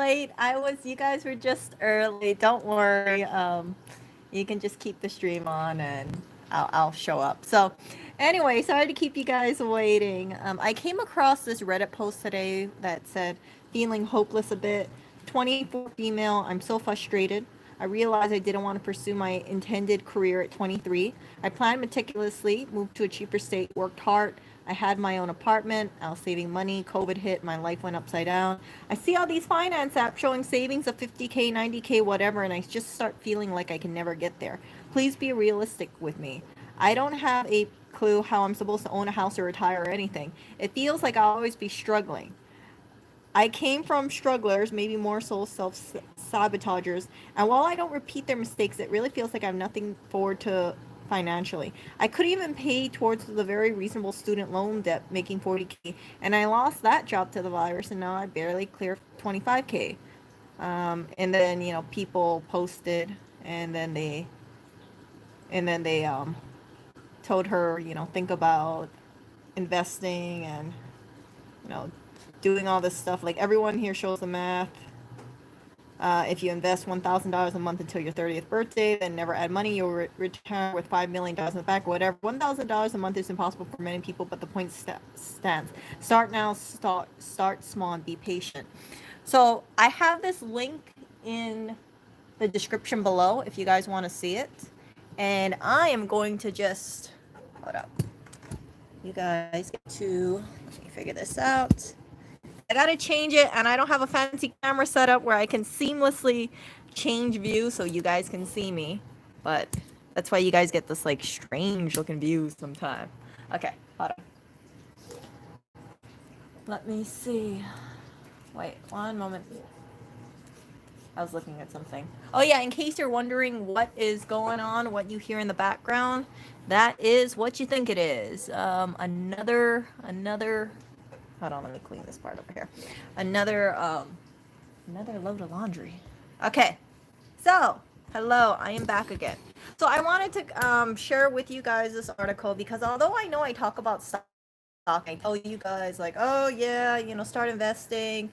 late. You guys were just early. Don't worry. You can just keep the stream on and I'll show up. So anyway, sorry to keep you guys waiting. I came across this Reddit post today that said, feeling hopeless a bit. 24 female, I'm so frustrated. I realized I didn't want to pursue my intended career at 23. I planned meticulously, moved to a cheaper state, worked hard. I had my own apartment. I was saving money. COVID hit. My life went upside down. I see all these finance apps showing savings of 50K, 90K, whatever, and I just start feeling like I can never get there. Please be realistic with me. I don't have a clue how I'm supposed to own a house or retire or anything. It feels like I'll always be struggling. I came from strugglers, maybe more so self-sabotagers, and while I don't repeat their mistakes, it really feels like I have nothing forward to financially. I couldn't even pay towards the very reasonable student loan debt, making 40K, and I lost that job to the virus, and now I barely clear 25K. And then, people posted, and then they told her, think about investing and, you know, doing all this stuff. Like, everyone here shows the math. If you invest $1,000 a month until your 30th birthday, then never add money, you'll return with $5 million in the bank, whatever. $1,000 a month is impossible for many people, but the point stands. Start now, start small, and be patient. So I have this link in the description below if you guys want to see it. And I am going to just, hold up. You guys get to, let me figure this out. I gotta change it, and I don't have a fancy camera set up where I can seamlessly change view so you guys can see me. But that's why you guys get this like strange looking view sometimes. Okay, hold on. Let me see. Wait, one moment. I was looking at something. Oh yeah, in case you're wondering what is going on, what you hear in the background, that is what you think it is. Another hold on, let me clean this part over here. Another load of laundry. Okay, so hello, I am back again. So I wanted to share with you guys this article because although I know I talk about stock, I tell you guys like, oh yeah, start investing.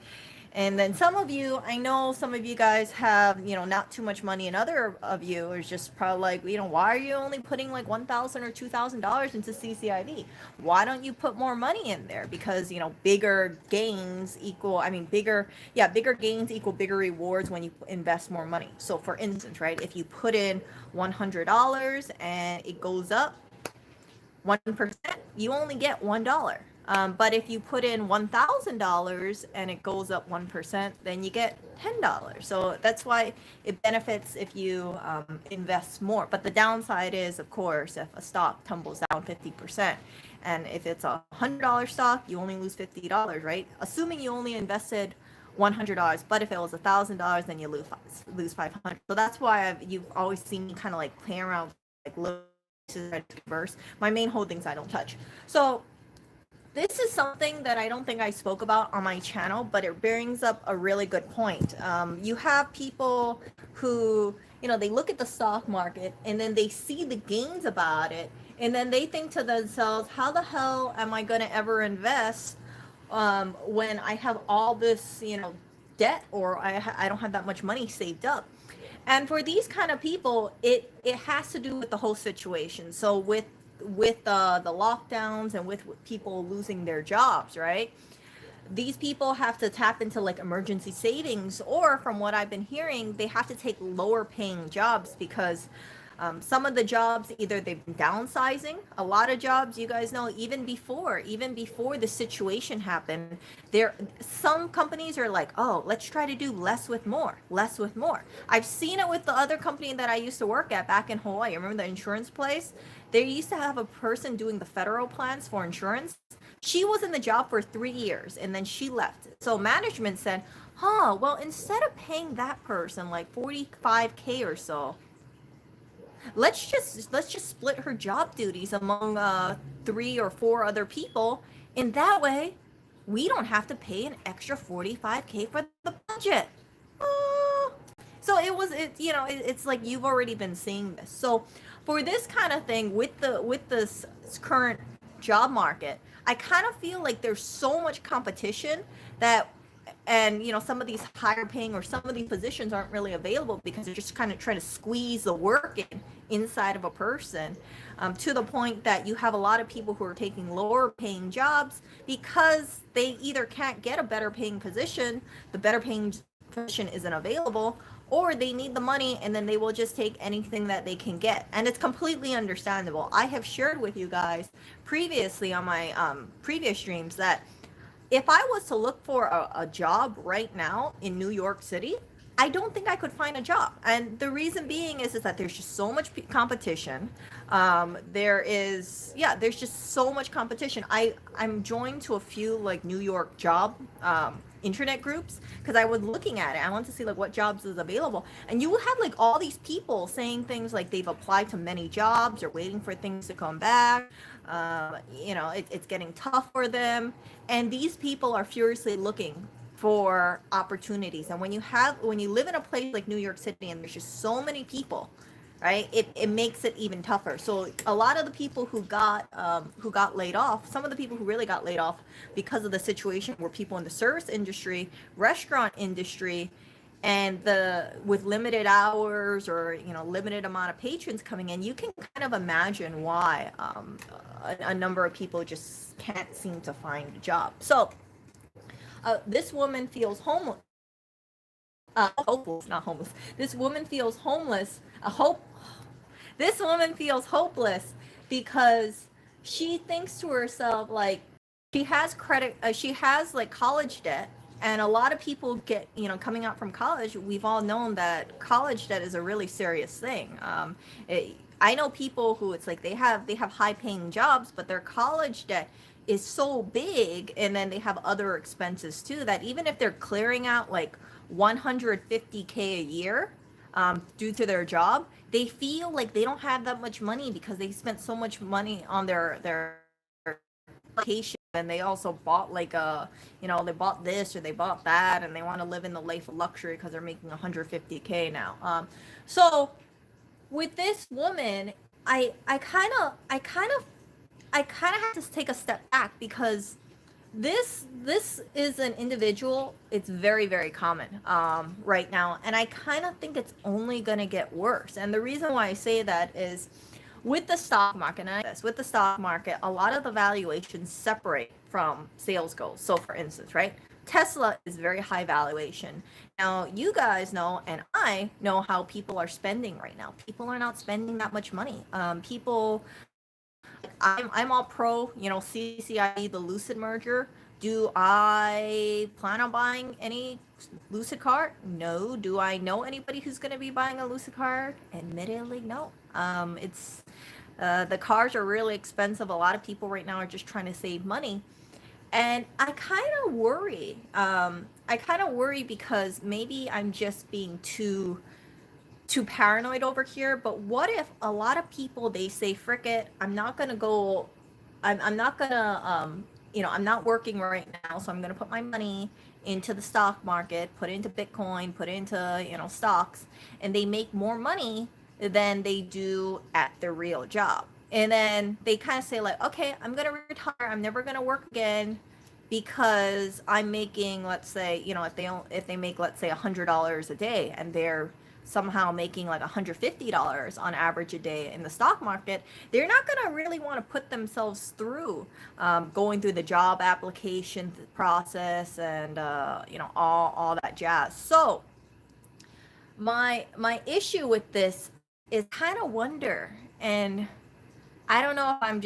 And then I know some of you guys have, not too much money, and other of you are just probably like, why are you only putting like $1,000 or $2,000 into CCIV? Why don't you put more money in there? Because, bigger gains equal bigger gains equal bigger rewards when you invest more money. So for instance, right, if you put in $100 and it goes up 1%, you only get $1. But if you put in $1,000 and it goes up 1%, then you get $10. So that's why it benefits if you invest more. But the downside is, of course, if a stock tumbles down 50%, and if it's a $100 stock, you only lose $50, right? Assuming you only invested $100, but if it was $1,000, then you lose $500. So that's why you've always seen me kind of like play around like low verse. My main holdings I don't touch. So this is something that I don't think I spoke about on my channel, but it brings up a really good point. You have people who, they look at the stock market and then they see the gains about it, and then they think to themselves, how the hell am I going to ever invest when I have all this, debt, or I don't have that much money saved up? And for these kind of people, it has to do with the whole situation. So with the lockdowns and with people losing their jobs, right? These people have to tap into like emergency savings, or from what I've been hearing, they have to take lower paying jobs because some of the jobs, either they've been downsizing. A lot of jobs, you guys know, even before the situation happened, some companies are like, oh, let's try to do less with more. I've seen it with the other company that I used to work at back in Hawaii. Remember the insurance place? They used to have a person doing the federal plans for insurance. She was in the job for 3 years and then she left. So management said, well, instead of paying that person like 45K or so, let's just split her job duties among 3 or 4 other people, and that way we don't have to pay an extra 45K for the budget. So it's like you've already been seeing this. So for this kind of thing with this current job market, I kind of feel like there's so much competition that and some of these higher paying or some of these positions aren't really available because they're just kind of trying to squeeze the work in inside of a person, to the point that you have a lot of people who are taking lower paying jobs because they either can't get a better paying position, the better paying position isn't available, or they need the money and then they will just take anything that they can get. And it's completely understandable. I have shared with you guys previously on my previous streams that if I was to look for a job right now in New York City, I don't think I could find a job. And the reason being is that there's just so much competition. There's just so much competition. I'm joined to a few like New York job internet groups because I was looking at it. I want to see like what jobs is available. And you will have like all these people saying things like they've applied to many jobs or waiting for things to come back. It's getting tough for them. And these people are furiously looking for opportunities. And when you live in a place like New York City and there's just so many people, right, it makes it even tougher. So a lot of the people who got laid off, some of the people who really got laid off because of the situation were people in the service industry, restaurant industry, and with limited hours or limited amount of patrons coming in. You can kind of imagine why a number of people just can't seem to find a job. So this woman feels homeless. Hopeless, not homeless. This woman feels homeless. This woman feels hopeless because she thinks to herself like she has credit. She has like college debt, and a lot of people get coming out from college. We've all known that college debt is a really serious thing. I know people who it's like they have high paying jobs, but their college debt is so big, and then they have other expenses too, that even if they're clearing out like 150K a year due to their job, they feel like they don't have that much money because they spent so much money on their vacation, and they also bought like they bought this or they bought that, and they want to live in the life of luxury because they're making 150K now. So with this woman, I kind of have to take a step back because this is an individual. It's very, very common right now, and I kind of think it's only going to get worse. And the reason why I say that is with the stock market, a lot of the valuations separate from sales goals. So for instance, right, Tesla is very high valuation. Now you guys know, and I know, how people are spending right now. People are not spending that much money. I'm all pro, CCIE, the Lucid merger. Do I plan on buying any Lucid car? No. Do I know anybody who's going to be buying a Lucid car? Admittedly, no. It's the cars are really expensive. A lot of people right now are just trying to save money. And I kind of worry. Because maybe I'm just being too paranoid over here. But what if a lot of people, they say, frick it, I'm not gonna go, I'm not gonna I'm not working right now, so I'm gonna put my money into the stock market, put it into Bitcoin, put it into stocks, and they make more money than they do at their real job. And then they kind of say like, okay, I'm gonna retire, I'm never gonna work again because I'm making, let's say, if they make, let's say, $100 a day, and they're somehow making like $150 on average a day in the stock market, they're not going to really want to put themselves through going through the job application process and all that jazz. So my issue with this is kind of wonder, and I don't know if I'm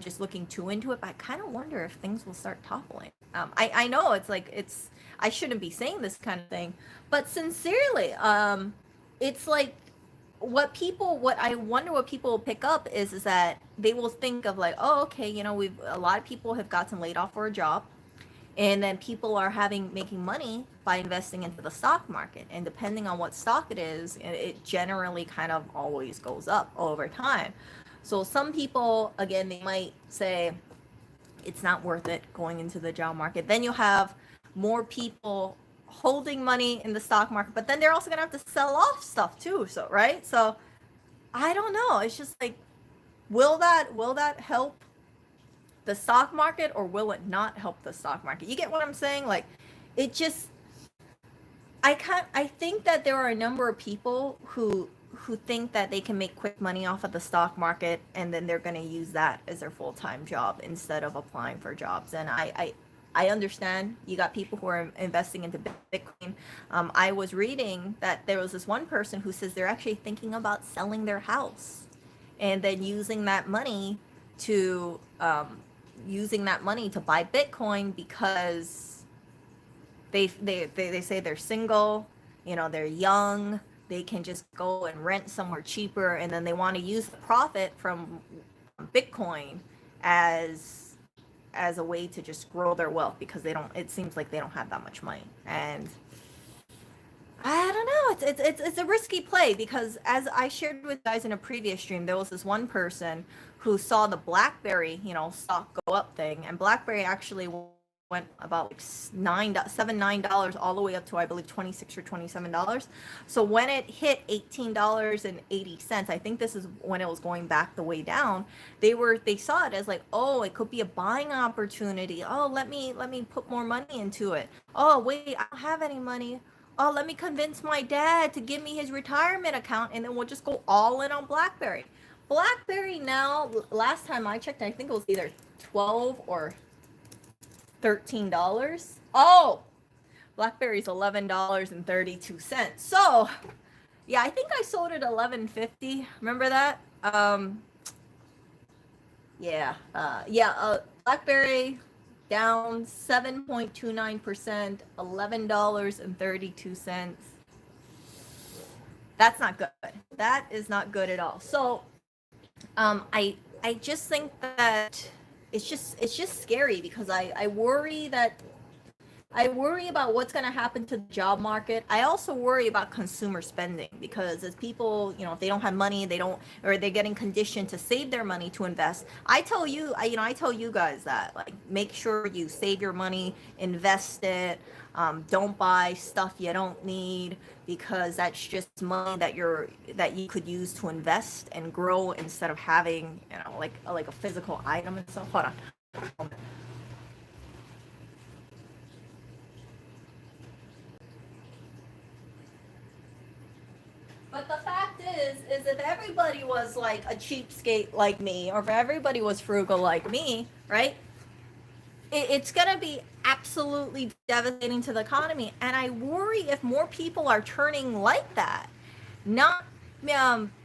just looking too into it, but I kind of wonder if things will start toppling. I know it's I shouldn't be saying this kind of thing, but sincerely, it's like what I wonder what people will pick up is that they will think of like, oh, okay, a lot of people have gotten laid off for a job, and then people are making money by investing into the stock market, and depending on what stock it is, it generally kind of always goes up over time. So some people, again, they might say it's not worth it going into the job market. Then you'll have more people holding money in the stock market, but then they're also gonna have to sell off stuff too. So right, so I don't know. It's just like, will that help the stock market, or will it not help the stock market? You get what I'm saying? Like, it just, I think that there are a number of people who think that they can make quick money off of the stock market, and then they're going to use that as their full-time job instead of applying for jobs. And I understand you got people who are investing into Bitcoin. I was reading that there was this one person who says they're actually thinking about selling their house and then to using that money to buy Bitcoin, because they say they're single, they're young, they can just go and rent somewhere cheaper, and then they want to use the profit from Bitcoin as a way to just grow their wealth, because it seems like they don't have that much money. And I don't know, it's a risky play, because as I shared with guys in a previous stream, there was this one person who saw the BlackBerry, stock go up thing, and BlackBerry actually went about like $9 all the way up to, I believe, $26 or $27. So when it hit $18.80, I think this is when it was going back the way down, they saw it as like, oh, it could be a buying opportunity. Oh, let me put more money into it. Oh, wait, I don't have any money. Oh, let me convince my dad to give me his retirement account, and then we'll just go all in on BlackBerry. BlackBerry now, last time I checked, I think it was either 12 or $13. Oh, BlackBerry's $11.32. So yeah, I think I sold it $11.50. Remember that? BlackBerry down 7.29%, $11.32. That's not good. That is not good at all. So I just think that it's just scary, because I worry about what's going to happen to the job market. I also worry about consumer spending, because as people, if they don't have money, or they're getting conditioned to save their money to invest. I tell you guys that, like, make sure you save your money, invest it. Don't buy stuff you don't need, because that's just money that you could use to invest and grow, instead of having, like a physical item and stuff. Hold on. But the fact is if everybody was like a cheapskate like me, or if everybody was frugal like me, right? It's going to be absolutely devastating to the economy. And I worry if more people are turning like that. Not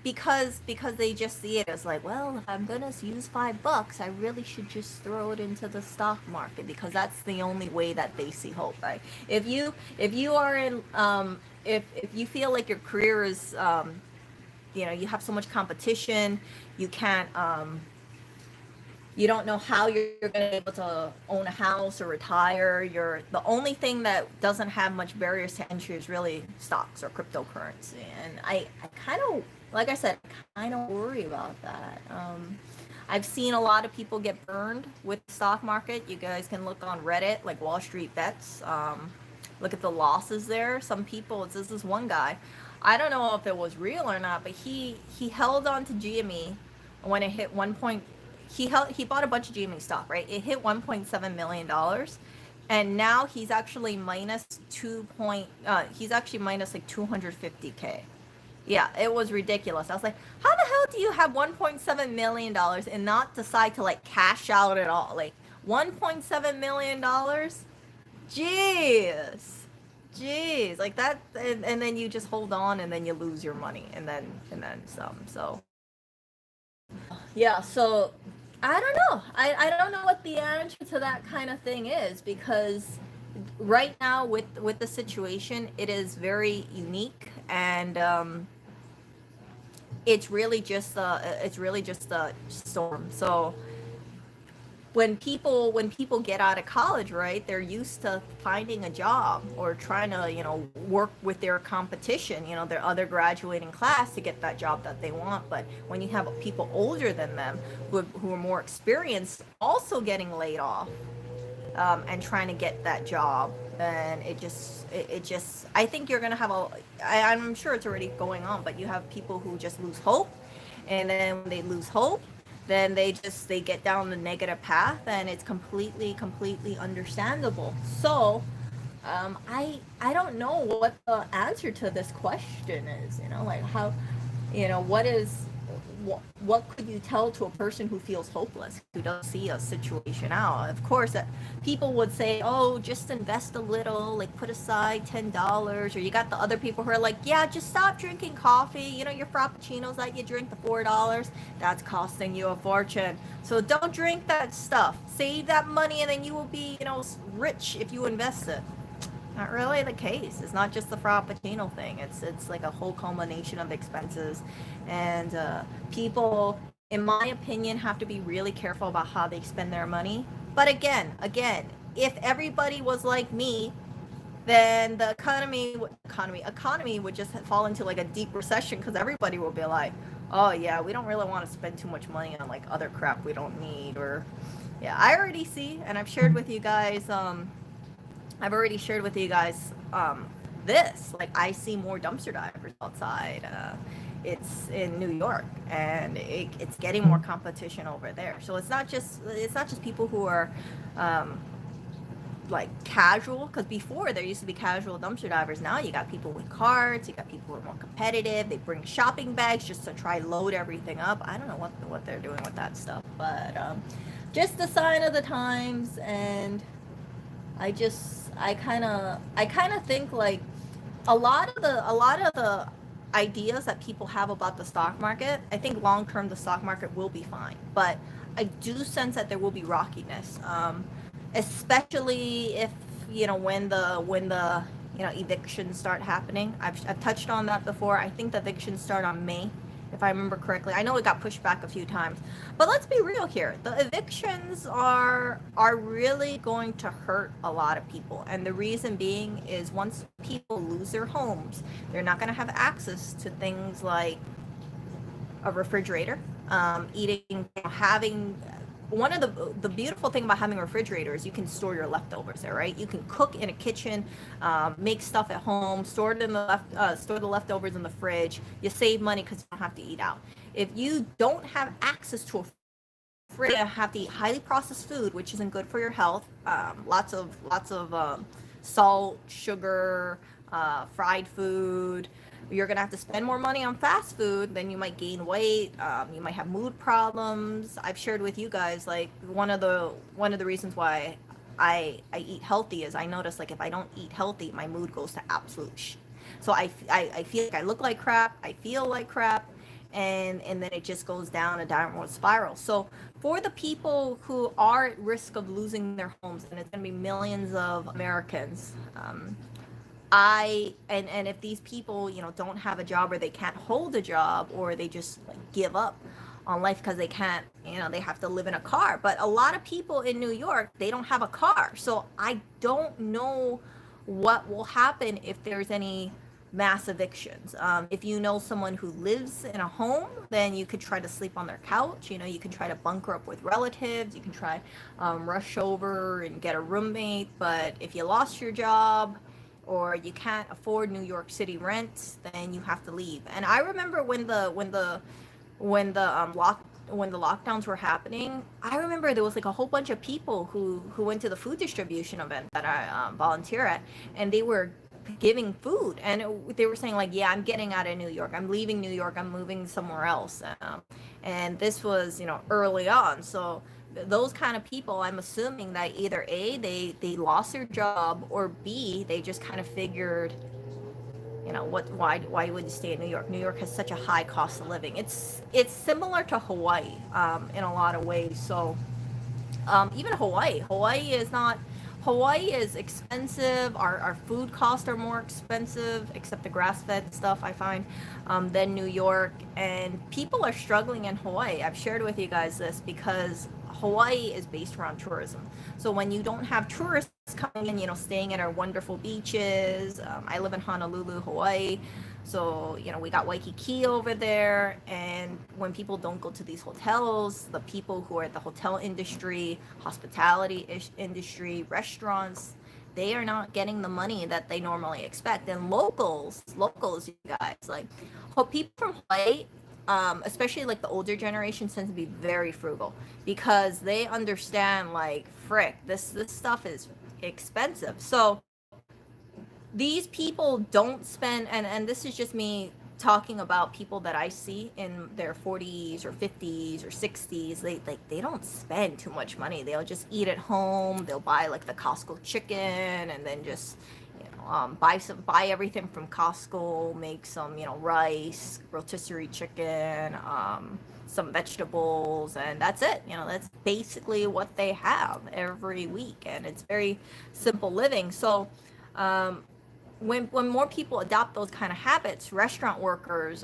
because they just see it as like, well, if I'm going to use $5, I really should just throw it into the stock market, because that's the only way that they see hope, right? If you are in, if you feel like your career is, you have so much competition, you can't, you don't know how you're going to be able to own a house or retire. The only thing that doesn't have much barriers to entry is really stocks or cryptocurrency. And I kind of, like I said, kind of worry about that. I've seen a lot of people get burned with the stock market. You guys can look on Reddit, like Wall Street Bets. Look at the losses there. Some people, this is one guy, I don't know if it was real or not, but he held on to GME when it hit he bought a bunch of GME stock, right? It hit $1.7 million, and now he's actually minus like 250K. Yeah, it was ridiculous. I was like, how the hell do you have $1.7 million and not decide to like cash out at all? Like $1.7 million? Jeez, like that, and then you just hold on, and then you lose your money, and then some. So yeah, so I don't know. I don't know what the answer to that kind of thing is, because right now with the situation, it is very unique, and it's really just a storm. So when people get out of college, right, they're used to finding a job or trying to work with their competition, their other graduating class, to get that job that they want. But when you have people older than them who are more experienced also getting laid off, and trying to get that job, then it just I think you're gonna have I'm sure it's already going on, but you have people who just lose hope, and then when they lose hope, then they get down the negative path, and it's completely understandable. So I don't know what the answer to this question is. Like how, what is, what could you tell to a person who feels hopeless, who doesn't see a situation out? Of course, people would say, oh, just invest a little, like put aside $10, or you got the other people who are like, yeah, just stop drinking coffee. Your frappuccinos that you drink, the $4, that's costing you a fortune. So don't drink that stuff. Save that money, and then you will be, rich if you invest it. Not really the case. It's not just the frappuccino thing. It's like a whole combination of expenses, and people, in my opinion, have to be really careful about how they spend their money. But again, if everybody was like me, then the economy would just fall into like a deep recession, because everybody will be like, oh yeah, we don't really want to spend too much money on like other crap we don't need. Or yeah, I already see, and I've already shared with you guys this. Like, I see more dumpster divers outside. It's in New York, and it's getting more competition over there. So it's not just people who are like casual, because before there used to be casual dumpster divers. Now you got people with carts, you got people who are more competitive. They bring shopping bags just to try load everything up. I don't know what they're doing with that stuff, but just the sign of the times. And I kind of think like a lot of the ideas that people have about the stock market. I think long term the stock market will be fine, but I do sense that there will be rockiness, especially if when the evictions start happening. I've touched on that before. I think the evictions start on May, if I remember correctly. I know it got pushed back a few times, but let's be real here. The evictions are really going to hurt a lot of people, and the reason being is once people lose their homes, they're not going to have access to things like a refrigerator, eating, having. One of the beautiful thing about having a refrigerator is you can store your leftovers there, right? You can cook in a kitchen, make stuff at home, store the leftovers in the fridge. You save money because you don't have to eat out. If you don't have access to a fridge, you have to eat highly processed food, which isn't good for your health. Lots of salt, sugar, fried food. You're gonna have to spend more money on fast food. Then you might gain weight. You might have mood problems. I've shared with you guys, like, one of the reasons why I eat healthy is I notice, like, if I don't eat healthy, my mood goes to absolute so I feel like I look like crap. I feel like crap, and then it just goes down a downward spiral. So for the people who are at risk of losing their homes, and it's going to be millions of Americans, and if these people, don't have a job, or they can't hold a job, or they just like give up on life because they can't, they have to live in a car. But a lot of people in New York, they don't have a car. So I don't know what will happen if there's any mass evictions. If you know someone who lives in a home, then you could try to sleep on their couch. You can try to bunker up with relatives. You can try rush over and get a roommate. But if you lost your job, or you can't afford New York City rent, then you have to leave. And I remember when the lockdowns were happening, I remember there was like a whole bunch of people who went to the food distribution event that I volunteer at, and they were giving food, and they were saying, like, yeah, I'm getting out of New York, I'm leaving New York, I'm moving somewhere else. And this was early on. So those kind of people, I'm assuming that either A, they lost their job, or B, they just kind of figured, why would you stay in New York? New York has such a high cost of living. It's similar to Hawaii in a lot of ways. So even Hawaii is expensive. Our food costs are more expensive, except the grass-fed stuff, I find, than New York. And people are struggling in Hawaii. I've shared with you guys this because Hawaii is based around tourism. So when you don't have tourists coming in, staying at our wonderful beaches. I live in Honolulu, Hawaii. So, we got Waikiki over there. And when people don't go to these hotels, the people who are at the hotel industry, hospitality industry, restaurants, they are not getting the money that they normally expect. And locals, you guys, like, people from Hawaii, especially like the older generation, tends to be very frugal because they understand, like, frick, this stuff is expensive. So these people don't spend, and this is just me talking about people that I see in their 40s or 50s or 60s. They don't spend too much money. They'll just eat at home. They'll buy like the Costco chicken and then just buy everything from Costco, make some rice, rotisserie chicken, some vegetables, and that's it. That's basically what they have every week, and it's very simple living. So when more people adopt those kind of habits, restaurants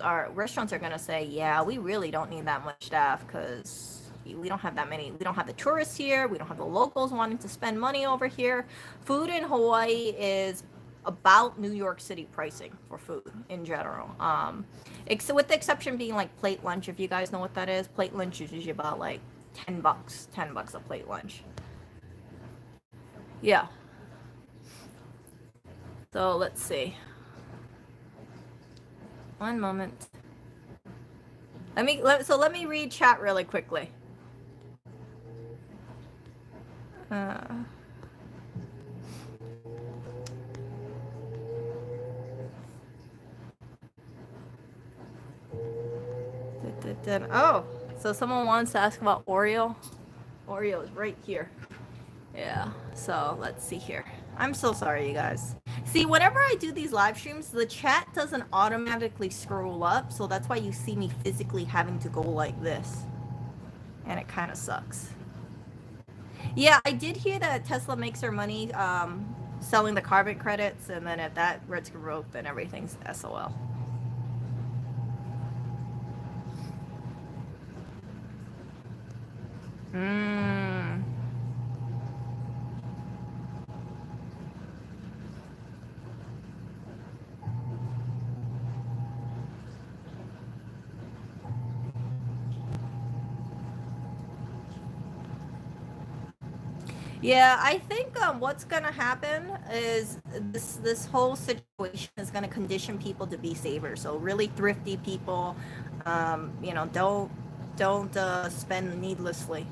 are going to say, yeah, we really don't need that much staff because we don't have that many. We don't have the tourists here. We don't have the locals wanting to spend money over here. Food in Hawaii is about New York City pricing for food in general. With the exception being like plate lunch. If you guys know what that is, plate lunch is usually about like $10 a plate lunch. Yeah. So let's see. One moment. Let me read chat really quickly. Oh, so someone wants to ask about Oreo. Oreo is right here. Yeah, so let's see here. I'm so sorry, you guys. See, whenever I do these live streams, the chat doesn't automatically scroll up, so that's why you see me physically having to go like this. And it kind of sucks. Yeah, I did hear that Tesla makes their money selling the carbon credits, and then if that gets revoked, then everything's SOL. Yeah, I think what's gonna happen is this whole situation is gonna condition people to be savers. So really thrifty people, don't spend needlessly.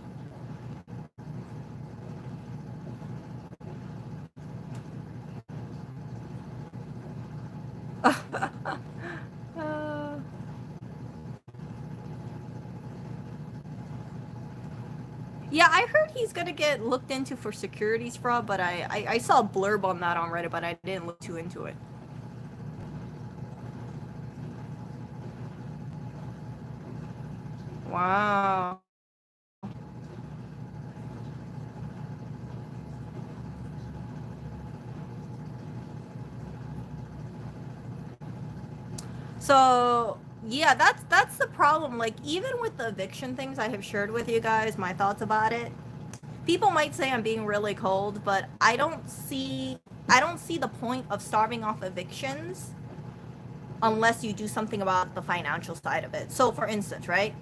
Yeah, I heard he's gonna get looked into for securities fraud, but I saw a blurb on that on Reddit, but I didn't look too into it. Wow. So yeah, that's the problem. Like even with the eviction things I have shared with you guys, my thoughts about it. People might say I'm being really cold, but I don't see the point of starving off evictions unless you do something about the financial side of it. So for instance, right?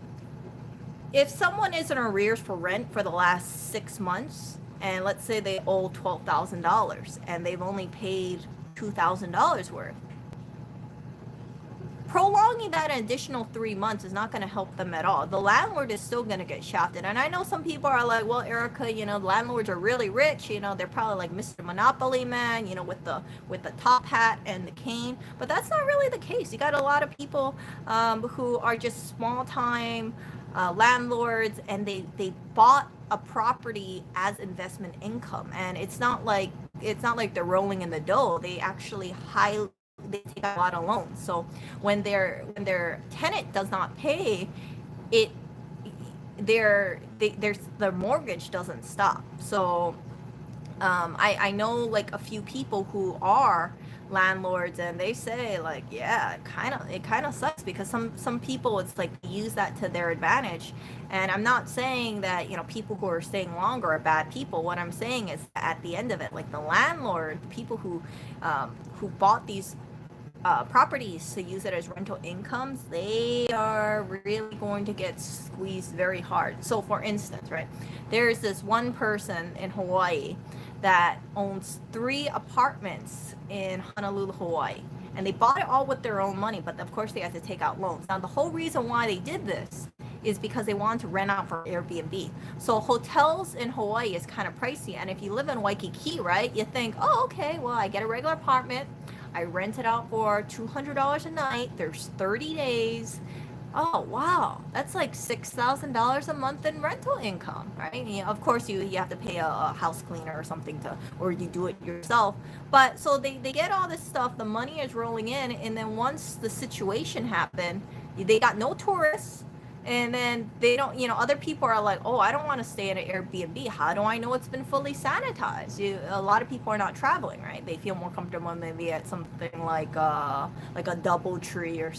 If someone is in arrears for rent for the last 6 months, and let's say they owe $12,000 and they've only paid $2,000 worth, prolonging that an additional 3 months is not going to help them at all. The landlord is still going to get shafted. And I know some people are like, well, Erica, the landlords are really rich. They're probably like Mr. Monopoly Man, with the top hat and the cane. But that's not really the case. You got a lot of people who are just small time landlords, and they bought a property as investment income. And it's not like they're rolling in the dough. They actually they take a lot of loans. So when their tenant does not pay, their mortgage doesn't stop. So I know like a few people who are landlords, and they say like, yeah, it kind of sucks because some people, it's like they use that to their advantage. And I'm not saying that people who are staying longer are bad people. What I'm saying is at the end of it, like the landlord, the people who bought these properties to use it as rental incomes, they are really going to get squeezed very hard. So for instance, right, there's this one person in Hawaii that owns 3 apartments in Honolulu, Hawaii, and they bought it all with their own money, but of course they had to take out loans. Now the whole reason why they did this is because they want to rent out for Airbnb. So hotels in Hawaii is kind of pricey. And if you live in Waikiki, right, you think, oh, okay, well, I get a regular apartment. I rent it out for $200 a night. There's 30 days. Oh wow, that's like $6,000 a month in rental income, right? You know, of course, you have to pay a house cleaner or something to, or you do it yourself. But so they get all this stuff, the money is rolling in, and then once the situation happened, they got no tourists, and then they don't, you know, other people are like, oh, I don't want to stay at an Airbnb. How do I know it's been fully sanitized? A lot of people are not traveling, right? They feel more comfortable maybe at something like a DoubleTree or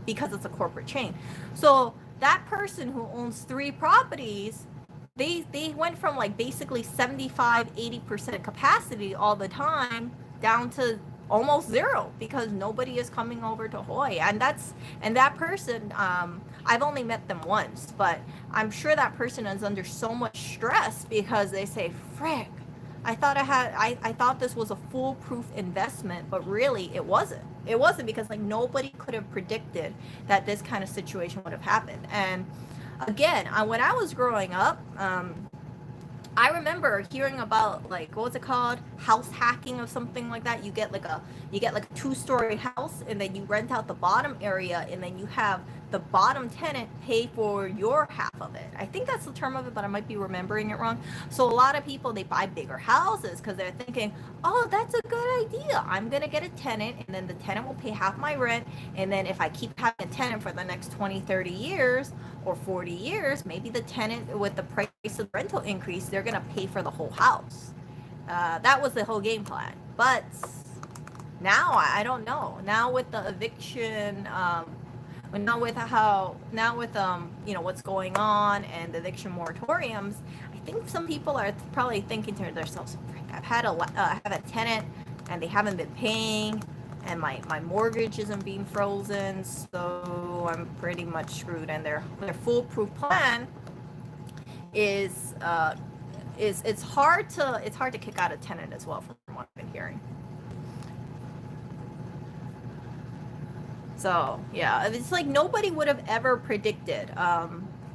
because it's a corporate chain. So that person who owns 3 properties, they went from like basically 75-80% capacity all the time down to almost zero because nobody is coming over to Hawaii. And that person, I've only met them once, but I'm sure that person is under so much stress because they say, frick, I thought this was a foolproof investment, but really it wasn't. It wasn't, because like nobody could have predicted that this kind of situation would have happened. And again, when I was growing up, I remember hearing about, like, what was it called? House hacking or something like that. You get like a 2-story house, and then you rent out the bottom area, and then you have the bottom tenant pay for your half of it. I think that's the term of it, but I might be remembering it wrong. So a lot of people, they buy bigger houses because they're thinking, oh, that's a good idea. I'm going to get a tenant, and then the tenant will pay half my rent. And then if I keep having a tenant for the next 20, 30 years or 40 years, maybe the tenant, with the price of the rental increase, they're going to pay for the whole house. That was the whole game plan. But now I don't know. Now with the eviction, you know, what's going on and the eviction moratoriums, I think some people are probably thinking to themselves, I have a tenant and they haven't been paying, and my mortgage isn't being frozen, so I'm pretty much screwed. And their foolproof plan is it's hard to kick out a tenant as well, from what I've been hearing. So yeah, it's like nobody would have ever predicted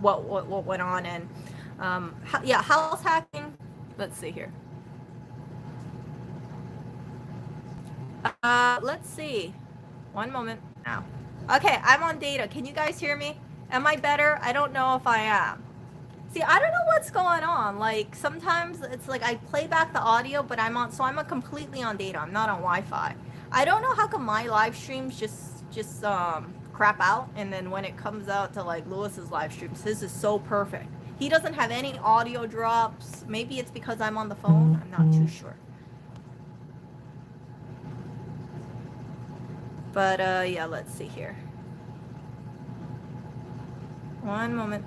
what went on. And house hacking. Let's see here. Let's see. One moment now. Okay, I'm on data. Can you guys hear me? Am I better? I don't know if I am. See, I don't know what's going on. Like, sometimes it's like I play back the audio, but I'm completely on data. I'm not on Wi-Fi. I don't know how come my live streams just crap out, and then when it comes out to like Lewis's live streams, his is so perfect. He doesn't have any audio drops. Maybe it's because I'm on the phone. I'm not too sure. But yeah, let's see here. One moment.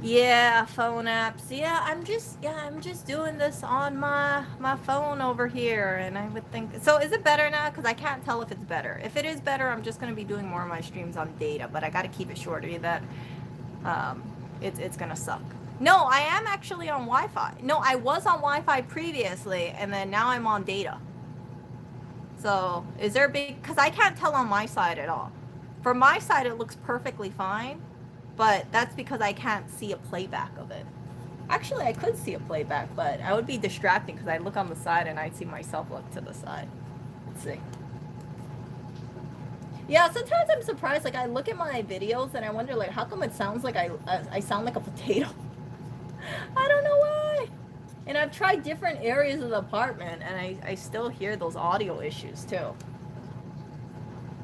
Yeah, phone apps. Yeah, I'm just doing this on my phone over here, and I would think, so is it better now? Because I can't tell if it's better. If it is better, I'm just going to be doing more of my streams on data, but I got to keep it shorter. That it's going to suck. No, I am actually on Wi-Fi. No, I was on Wi-Fi previously, and then now I'm on data. So is there a big, because I can't tell on my side at all. From my side, it looks perfectly fine. But that's because I can't see a playback of it. Actually, I could see a playback, but I would be distracting because I'd look on the side and I'd see myself look to the side. Let's see. Yeah, sometimes I'm surprised. Like, I look at my videos and I wonder, like, how come it sounds like I sound like a potato? I don't know why. And I've tried different areas of the apartment, and I still hear those audio issues, too.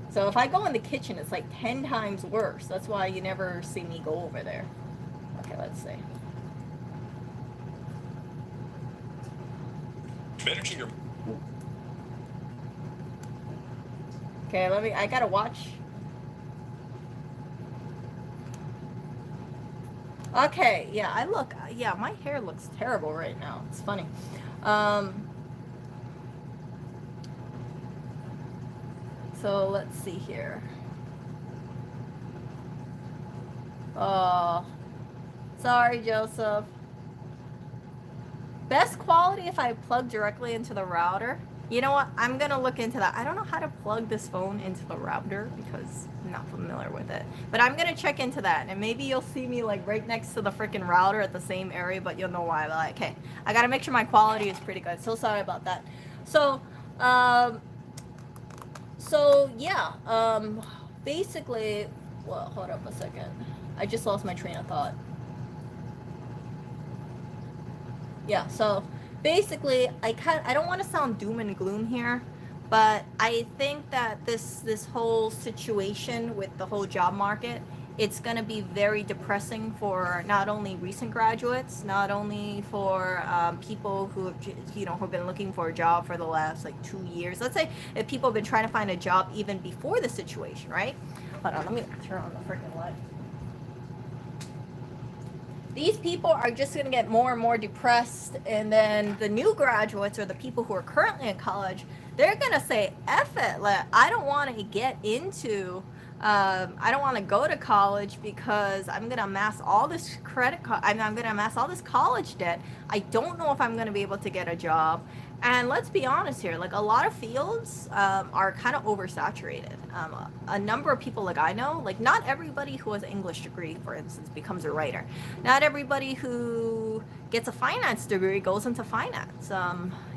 So if I go in the kitchen, it's like 10 times worse. That's why you never see me go over there. Okay, let's see. Managing your... Okay, I gotta watch. Okay, yeah, my hair looks terrible right now. It's funny. So let's see here. Oh, sorry, Joseph. best quality if I plug directly into the router. You know what? I'm gonna look into that. I don't know how to plug this phone into the router because I'm not familiar with it. But I'm gonna check into that, and maybe you'll see me like right next to the freaking router at the same area, but you'll know why. Like, okay, I gotta make sure my quality is pretty good. So sorry about that. So, um, yeah, basically, well, hold up a second. I just lost my train of thought. Yeah, so basically I don't want to sound doom and gloom here, but I think that this whole situation with the whole job market, it's going to be very depressing for not only recent graduates, not only for people who have, you know, who've been looking for a job for the last like 2 years. Let's say if people have been trying to find a job even before the situation, right? Hold on, let me turn on the freaking light. These people are just going to get more and more depressed, and then the new graduates or the people who are currently in college, they're going to say F it, like, I don't want to get into I don't want to go to college because I'm going to amass all this I'm going to amass all this college debt. I don't know if I'm going to be able to get a job. And let's be honest here, like a lot of fields are kind of oversaturated. A number of people, like I know, like not everybody who has an English degree, for instance, becomes a writer. Not everybody who gets a finance degree goes into finance.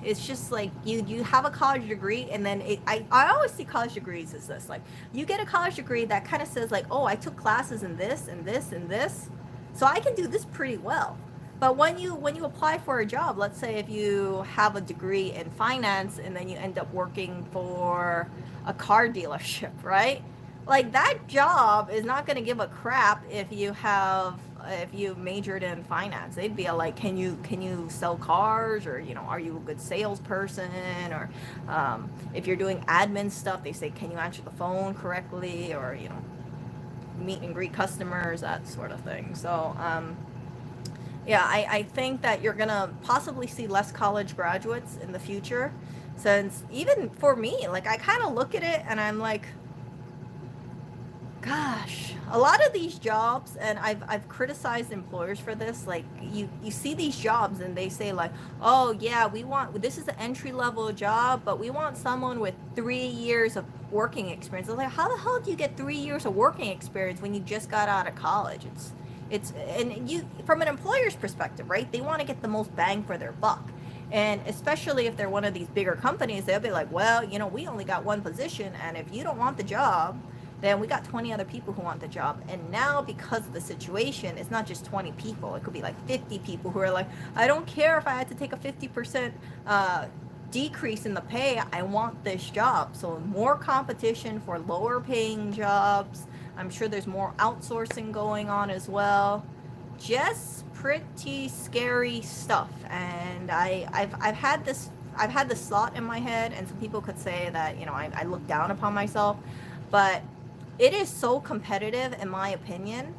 It's just like you have a college degree, and then I always see college degrees as this, like you get a college degree that kind of says like, oh, I took classes in this and this and this, so I can do this pretty well. But when you apply for a job, let's say if you have a degree in finance and then you end up working for a car dealership, right? Like that job is not going to give a crap if you majored in finance. They'd be like, can you sell cars, or you know, are you a good salesperson, or if you're doing admin stuff, they say, can you answer the phone correctly, or you know, meet and greet customers, that sort of thing. So yeah, I think that you're going to possibly see less college graduates in the future, since even for me, like I kind of look at it and I'm like, gosh, a lot of these jobs, and I've criticized employers for this, like you see these jobs and they say like, oh yeah, this is an entry level job, but we want someone with 3 years of working experience. I was like, how the hell do you get 3 years of working experience when you just got out of college? And you, from an employer's perspective, right? They want to get the most bang for their buck. And especially if they're one of these bigger companies, they'll be like, well, you know, we only got one position, and if you don't want the job, then we got 20 other people who want the job. And now, because of the situation, it's not just 20 people. It could be like 50 people who are like, I don't care if I had to take a 50% decrease in the pay. I want this job. So more competition for lower paying jobs. I'm sure there's more outsourcing going on as well. Just pretty scary stuff. And I've had this thought in my head, and some people could say that, you know, I look down upon myself, but it is so competitive, in my opinion.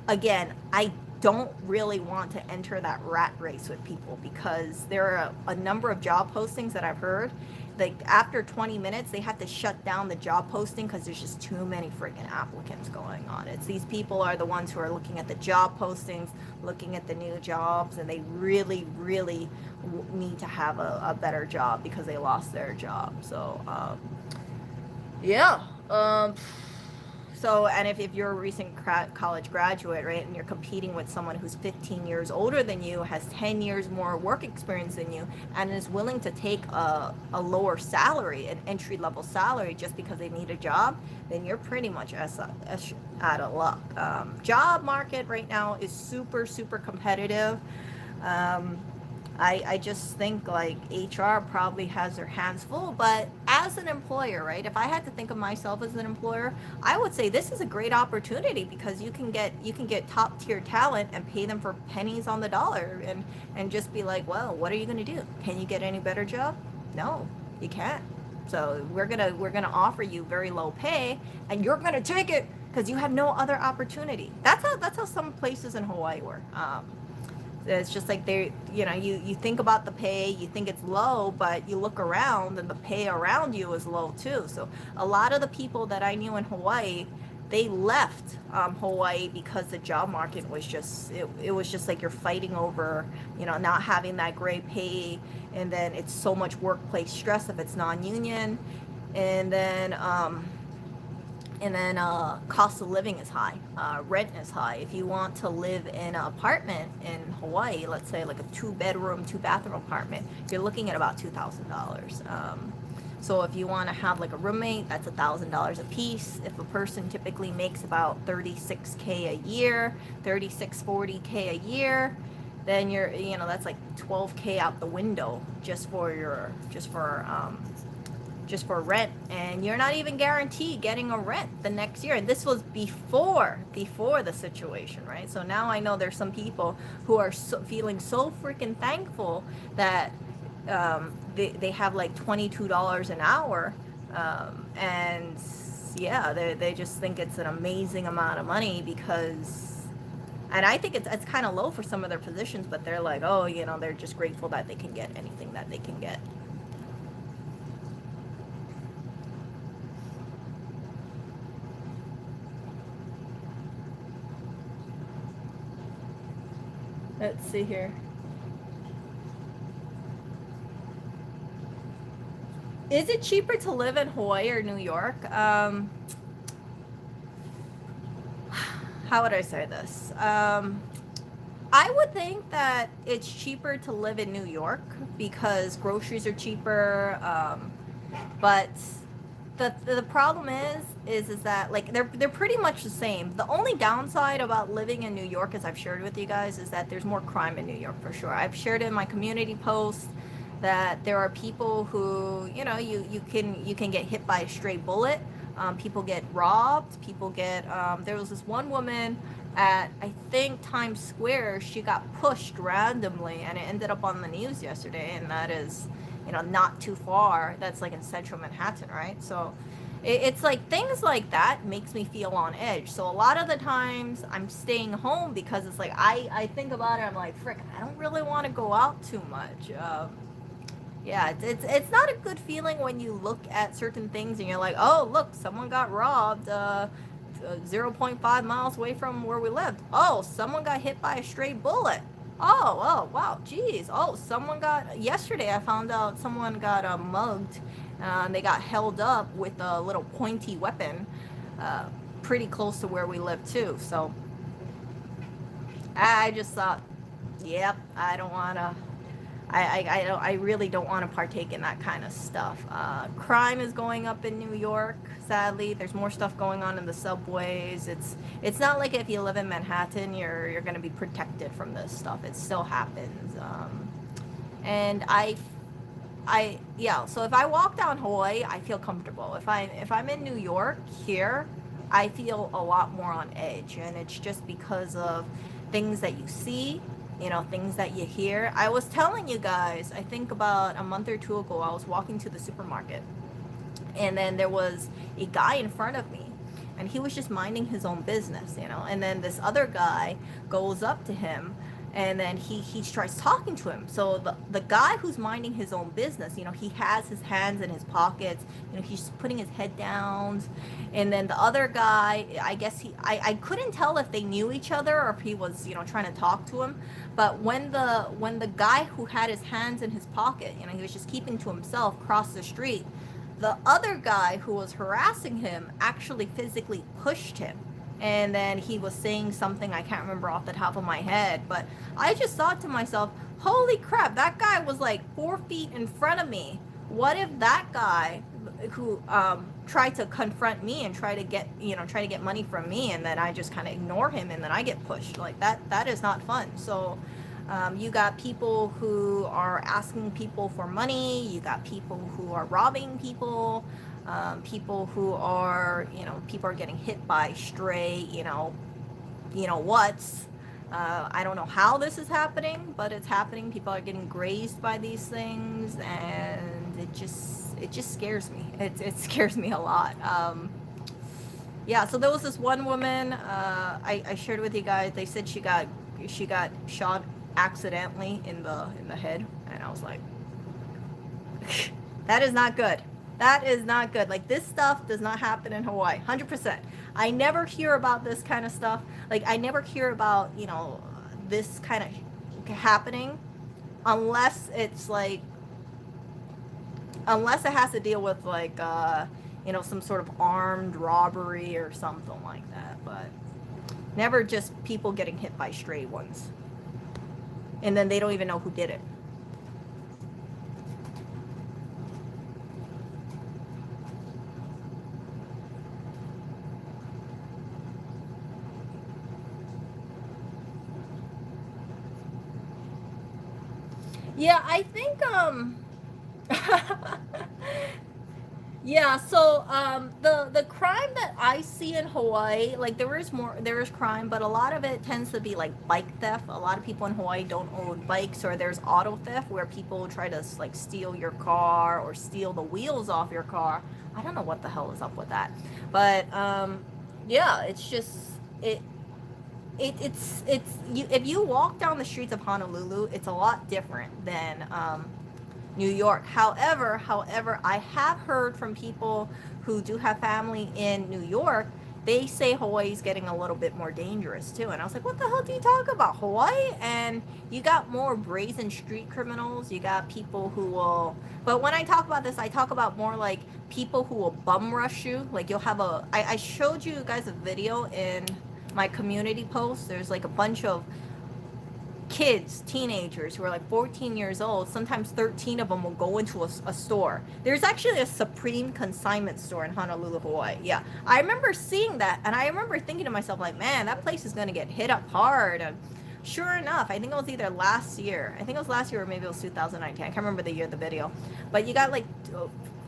Again, I don't really want to enter that rat race with people, because there are a number of job postings that I've heard, like after 20 minutes they have to shut down the job posting because there's just too many freaking applicants going on. It's these people are the ones who are looking at the job postings, looking at the new jobs, and they really need to have a better job because they lost their job. So yeah. So, and if you're a recent college graduate, right, and you're competing with someone who's 15 years older than you, has 10 years more work experience than you, and is willing to take a lower salary, an entry-level salary, just because they need a job, then you're pretty much out of luck. Job market right now is super competitive. I just think like HR probably has their hands full, but as an employer, right, if I had to think of myself as an employer, I would say this is a great opportunity, because you can get top tier talent and pay them for pennies on the dollar, and just be like, well, what are you going to do? Can you get any better job? No, you can't. So we're gonna offer you very low pay, and you're gonna take it because you have no other opportunity. That's how some places in Hawaii work. It's just like you think about the pay, you think it's low, but you look around and the pay around you is low too. So a lot of the people that I knew in Hawaii, they left Hawaii because the job market was just, it was just like you're fighting over, not having that great pay, and then it's so much workplace stress if it's non-union, and then cost of living is high, rent is high. If you want to live in an apartment in Hawaii, let's say like a 2-bedroom 2-bathroom apartment, you're looking at about $2,000. So if you want to have like a roommate, that's $1,000 a piece. If a person typically makes about 36K a year, 40K a year, then you're, that's like 12K out the window just for rent, and you're not even guaranteed getting a rent the next year. And this was before the situation, right? So now I know there's some people who are feeling so freaking thankful that they have like $22 an hour, and yeah, they just think it's an amazing amount of money because, and I think it's kind of low for some of their positions, but they're like, oh, they're just grateful that they can get anything that they can get. Let's see here. Is it cheaper to live in Hawaii or New York? How would I say this? I would think that it's cheaper to live in New York because groceries are cheaper. But the problem is that like they're pretty much the same. The only downside about living in New York, as I've shared with you guys, is that there's more crime in New York for sure. I've shared in my community posts that there are people who, you can get hit by a stray bullet. People get robbed. People get, there was this one woman at, I think, Times Square. She got pushed randomly, and it ended up on the news yesterday, and that is, not too far. That's like in central Manhattan, right? So it's like things like that makes me feel on edge. So a lot of the times I'm staying home because it's like, I think about it, I'm like, frick, I don't really want to go out too much. Yeah, it's not a good feeling when you look at certain things and you're like, oh, look, someone got robbed 0.5 miles away from where we lived. Oh, someone got hit by a stray bullet. Oh, wow, geez. Oh, yesterday I found out someone got mugged. And they got held up with a little pointy weapon pretty close to where we live too. So I just thought, yep, I don't want to. I really don't want to partake in that kind of stuff. Crime is going up in New York, sadly. There's more stuff going on in the subways. It's not like if you live in Manhattan, you're going to be protected from this stuff. It still happens. And so if I walk down Hawaii, I feel comfortable. If I'm in New York here, I feel a lot more on edge, and it's just because of things that you see, things that you hear. I was telling you guys, I think about a month or two ago, I was walking to the supermarket, and then there was a guy in front of me, and he was just minding his own business, and then this other guy goes up to him, and then he tries talking to him. So the guy who's minding his own business, he has his hands in his pockets, he's putting his head down, and then the other guy, I guess I couldn't tell if they knew each other or if he was trying to talk to him. But when the guy who had his hands in his pocket, he was just keeping to himself, crossed the street, the other guy who was harassing him actually physically pushed him. And then he was saying something I can't remember off the top of my head, but I just thought to myself, holy crap, that guy was like 4 feet in front of me. What if that guy who tried to confront me and try to get money from me, and then I just kind of ignore him, and then I get pushed like that? That is not fun. So you got people who are asking people for money. You got people who are robbing people. People who are, people are getting hit by stray, what's. I don't know how this is happening, but it's happening. People are getting grazed by these things, and it just scares me. It scares me a lot. Yeah, so there was this one woman, I shared with you guys. They said she got shot accidentally in the head, and I was like, that is not good. That is not good. Like, this stuff does not happen in Hawaii. 100%. I never hear about this kind of stuff. Like, I never hear about, this kind of happening unless it's like, unless it has to deal with like, some sort of armed robbery or something like that. But never just people getting hit by stray ones. And then they don't even know who did it. Yeah, I think yeah, so the crime that I see in Hawaii, like there is crime, but a lot of it tends to be like bike theft. A lot of people in Hawaii don't own bikes, or there's auto theft where people try to like steal your car or steal the wheels off your car. I don't know what the hell is up with that. But yeah, it's just it it's you, if you walk down the streets of Honolulu, it's a lot different than New York. However, I have heard from people who do have family in New York. They say Hawaii's getting a little bit more dangerous too. And I was like, what the hell do you talk about? Hawaii? And you got more brazen street criminals. You got people who will, but when I talk about this, I talk about more like people who will bum rush you. Like, you'll have I showed you guys a video in my community post. There's like a bunch of kids, teenagers who are like 14 years old. Sometimes 13 of them will go into a store. There's actually a Supreme consignment store in Honolulu, Hawaii. Yeah, I remember seeing that, and I remember thinking to myself, like, man, that place is going to get hit up hard. And sure enough, I think it was either last year. I think it was last year, or maybe it was 2019. I can't remember the year of the video. But you got like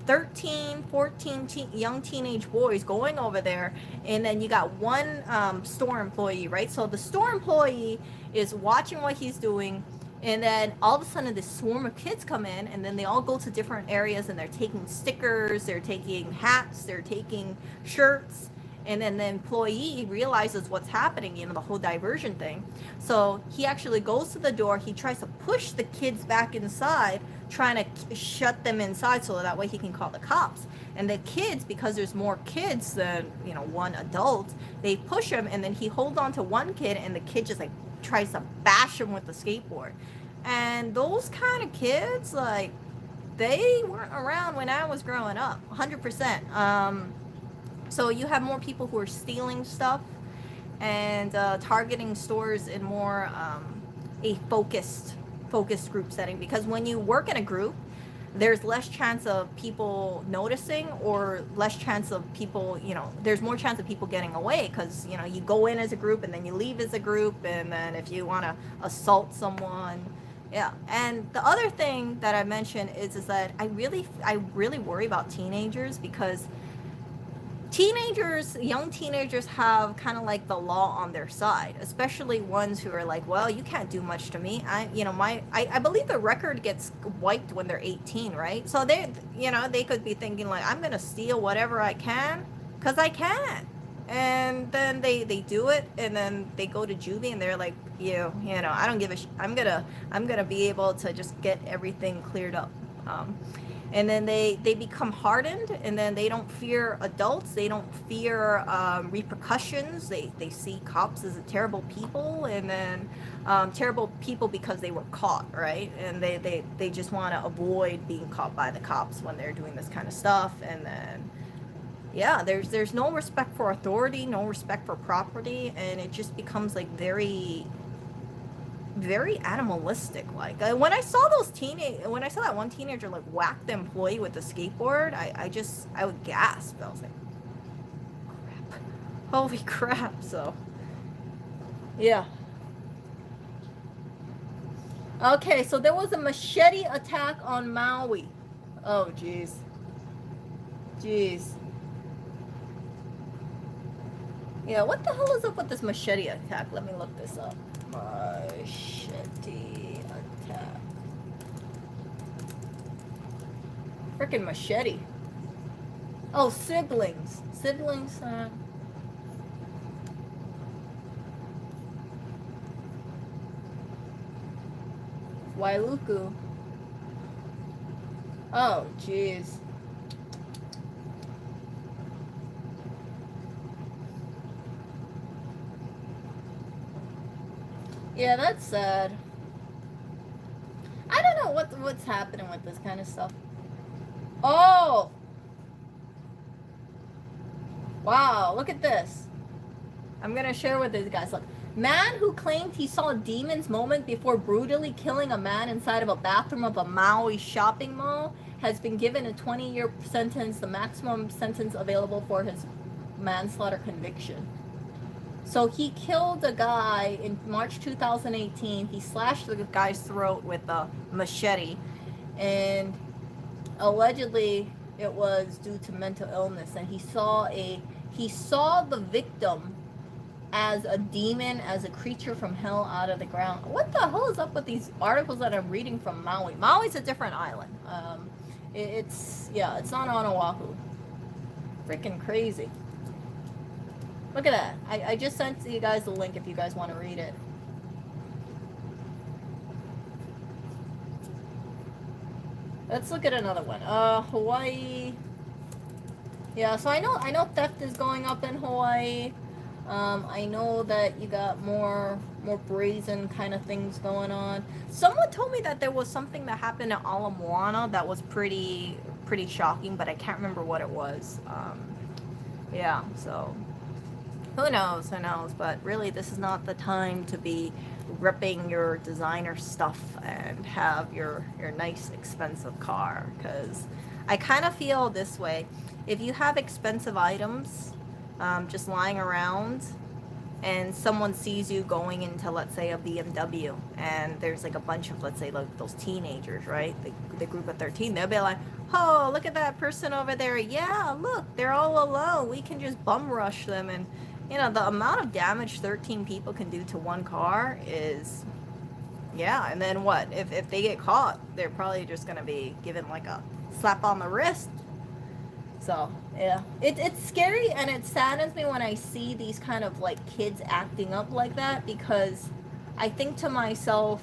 13, 14 young teenage boys going over there, and then you got one store employee, right? So the store employee is watching what he's doing, and then all of a sudden this swarm of kids come in, and then they all go to different areas, and they're taking stickers, they're taking hats, they're taking shirts, and then the employee realizes what's happening, the whole diversion thing. So he actually goes to the door, he tries to push the kids back inside, trying to shut them inside so that way he can call the cops. And the kids, because there's more kids than one adult, they push him, and then he holds on to one kid, and the kid just like tries to bash him with the skateboard. And those kind of kids, like, they weren't around when I was growing up. 100%. So you have more people who are stealing stuff and targeting stores in more a focused group setting, because when you work in a group, there's less chance of people noticing, or less chance of people, there's more chance of people getting away, because you go in as a group and then you leave as a group, and then if you want to assault someone. Yeah. And the other thing that I mentioned is that I really worry about teenagers, because young teenagers have kind of like the law on their side, especially ones who are like, well, you can't do much to me. I believe the record gets wiped when they're 18, right? So they could be thinking like, I'm going to steal whatever I can because I can. And then they do it, and then they go to juvie, and they're like, I don't give a I'm going to be able to just get everything cleared up. And then they become hardened, and then they don't fear adults, they don't fear repercussions, they see cops as terrible people, and then terrible people because they were caught, right? And they just want to avoid being caught by the cops when they're doing this kind of stuff. And then yeah, there's no respect for authority, no respect for property, and it just becomes like very animalistic. Like, when I saw that one teenager like whack the employee with the skateboard, I would gasp. I was like, crap, holy crap. So yeah. Okay, so there was a machete attack on Maui. Oh jeez. Yeah, what the hell is up with this machete attack? Let me look this up. Machete attack. Freaking machete. Oh, siblings. Wailuku. Oh, jeez. Yeah, that's sad. I don't know what's happening with this kind of stuff. Oh, wow! Look at this. I'm gonna share with these guys. Look, man who claimed he saw demons moment before brutally killing a man inside of a bathroom of a Maui shopping mall has been given a 20-year sentence, the maximum sentence available for his manslaughter conviction. So he killed a guy in March 2018. He slashed the guy's throat with a machete, and allegedly it was due to mental illness. And he saw the victim as a demon, as a creature from hell out of the ground. What the hell is up with these articles that I'm reading from Maui? Maui's a different island. It's not on Oahu. Freaking crazy. Look at that. I just sent you guys the link if you guys want to read it. Let's look at another one. Hawaii. Yeah, so I know theft is going up in Hawaii. I know that you got more brazen kind of things going on. Someone told me that there was something that happened at Ala Moana that was pretty shocking, but I can't remember what it was. Yeah, so who knows, but really this is not the time to be ripping your designer stuff and have your nice expensive car, because I kind of feel this way. If you have expensive items just lying around and someone sees you going into, let's say, a BMW, and there's like a bunch of, let's say, like those teenagers, right, the group of 13, they'll be like, oh, look at that person over there, yeah, look, they're all alone, we can just bum rush them. And the amount of damage 13 people can do to one car is, yeah. And then what if they get caught? They're probably just gonna be given like a slap on the wrist. So yeah, it's scary, and it saddens me when I see these kind of like kids acting up like that, because I think to myself,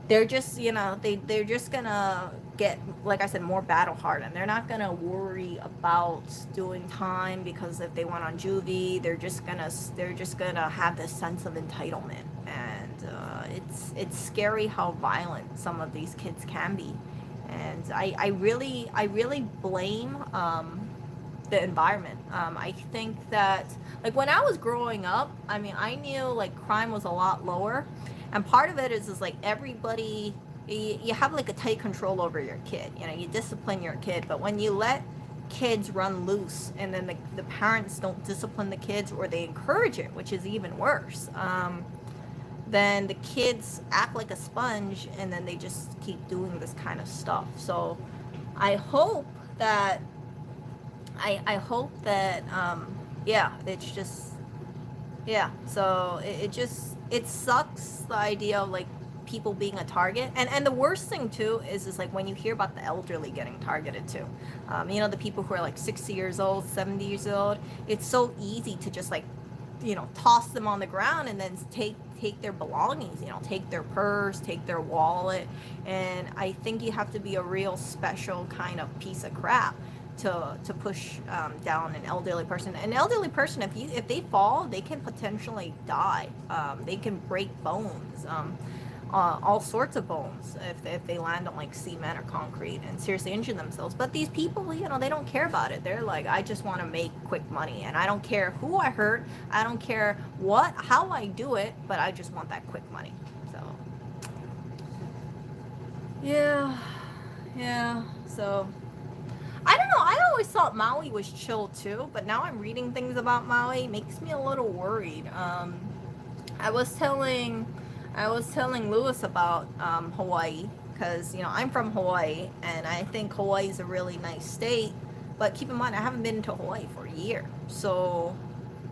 they're just, they're just gonna get, like I said, more battle hardened. They're not gonna worry about doing time, because if they went on juvie, they're just gonna have this sense of entitlement. And it's scary how violent some of these kids can be. And I really blame the environment. I think that, like, when I was growing up, I mean, I knew like crime was a lot lower, and part of it is like everybody, you have like a tight control over your kid. You discipline your kid, but when you let kids run loose, and then the parents don't discipline the kids, or they encourage it, which is even worse, then the kids act like a sponge, and then they just keep doing this kind of stuff. So I hope that yeah, it's just, yeah. So it sucks, the idea of like people being a target. And the worst thing too is like when you hear about the elderly getting targeted too. The people who are like 60 years old, 70 years old, it's so easy to just like, toss them on the ground and then take their belongings, take their purse, take their wallet. And I think you have to be a real special kind of piece of crap to push down an elderly person. An elderly person, if they fall, they can potentially die. They can break bones, all sorts of bones, if they land on like cement or concrete and seriously injure themselves. But these people, they don't care about it. They're like, I just want to make quick money, and I don't care who I hurt, I don't care how I do it, but I just want that quick money. So yeah. So I don't know. I always thought Maui was chill too, but now I'm reading things about Maui. It makes me a little worried. I was telling Lewis about Hawaii, because I'm from Hawaii, and I think Hawaii is a really nice state. But keep in mind, I haven't been to Hawaii for a year, so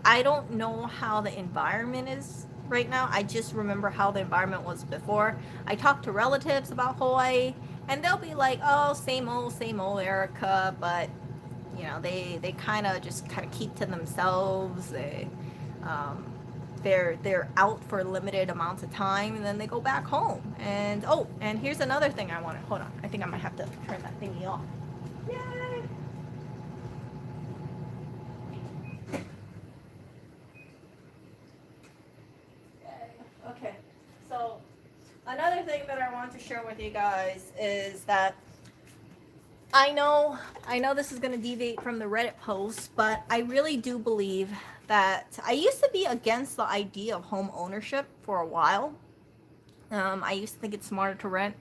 I don't know how the environment is right now. I just remember how the environment was before. I talked to relatives about Hawaii, and they'll be like, "Oh, same old, Erica," but they kind of keep to themselves. They're out for limited amounts of time, and then they go back home. And here's another thing I want to hold on. I think I might have to turn that thingy off. Yay! Okay. other thing that I want to share with you guys is that I know this is going to deviate from the Reddit post, but I really do believe that I used to be against the idea of home ownership for a while. I used to think it's smarter to rent,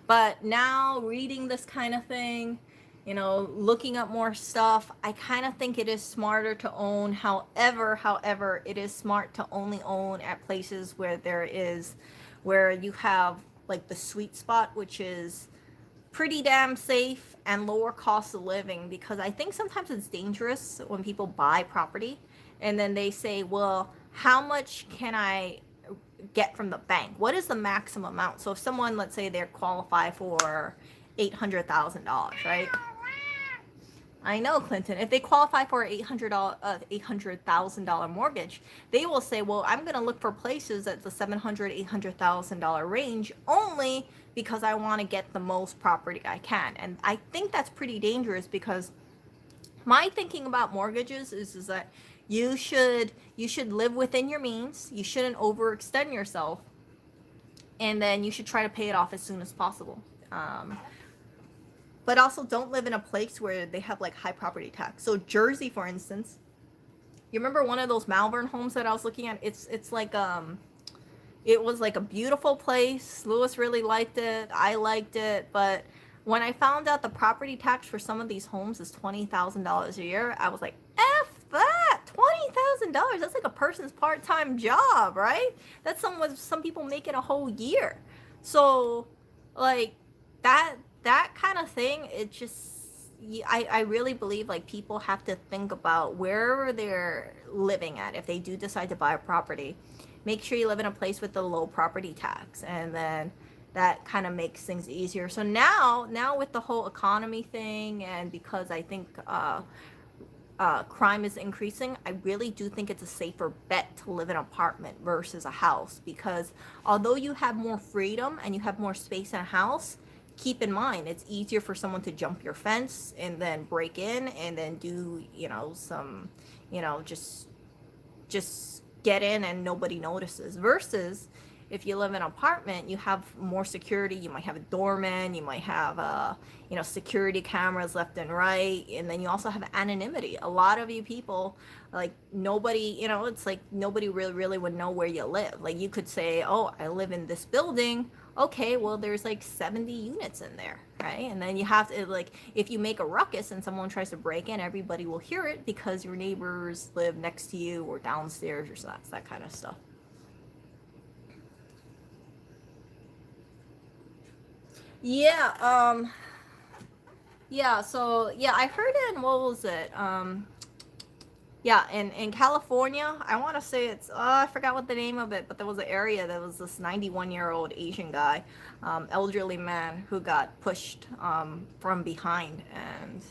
but now reading this kind of thing, looking up more stuff, I kind of think it is smarter to own. However, it is smart to only own at places where you have like the sweet spot, which is pretty damn safe and lower cost of living, because I think sometimes it's dangerous when people buy property and then they say, well, how much can I get from the bank? What is the maximum amount? So if someone, let's say they're qualified for $800,000, right? I know, Clinton. If they qualify for an $800,000 mortgage, they will say, well, I'm going to look for places at the $700,000, $800,000 range only because I want to get the most property I can. And I think that's pretty dangerous, because my thinking about mortgages is that you should live within your means. You shouldn't overextend yourself, and then you should try to pay it off as soon as possible. But also don't live in a place where they have like high property tax. So Jersey, for instance, you remember one of those Malvern homes that I was looking at? It's like it was like a beautiful place. Lewis really liked it. I liked it, but when I found out the property tax for some of these homes is $20,000 a year, I was like, F that! $20,000. That's like a person's part-time job, right? That's some people make it a whole year. So like that kind of thing, it just, I really believe like people have to think about where they're living at. If they do decide to buy a property, make sure you live in a place with a low property tax, and then that kind of makes things easier. So now with the whole economy thing, and because I think crime is increasing, I really do think it's a safer bet to live in an apartment versus a house, because although you have more freedom and you have more space in a house, keep in mind it's easier for someone to jump your fence and then break in and then do some just get in and nobody notices, versus if you live in an apartment, you have more security. You might have a doorman, you might have security cameras left and right, and then you also have anonymity. A lot of you people, like, nobody, it's like nobody really would know where you live. Like, you could say, oh, I live in this building. Okay, well, there's like 70 units in there, right? And then you have to, like, if you make a ruckus and someone tries to break in, everybody will hear it because your neighbors live next to you or downstairs or that kind of stuff. Yeah, I heard in, what was it? In California, I want to say it's, I forgot what the name of it, but there was an area that was this 91-year-old Asian guy, elderly man, who got pushed from behind, and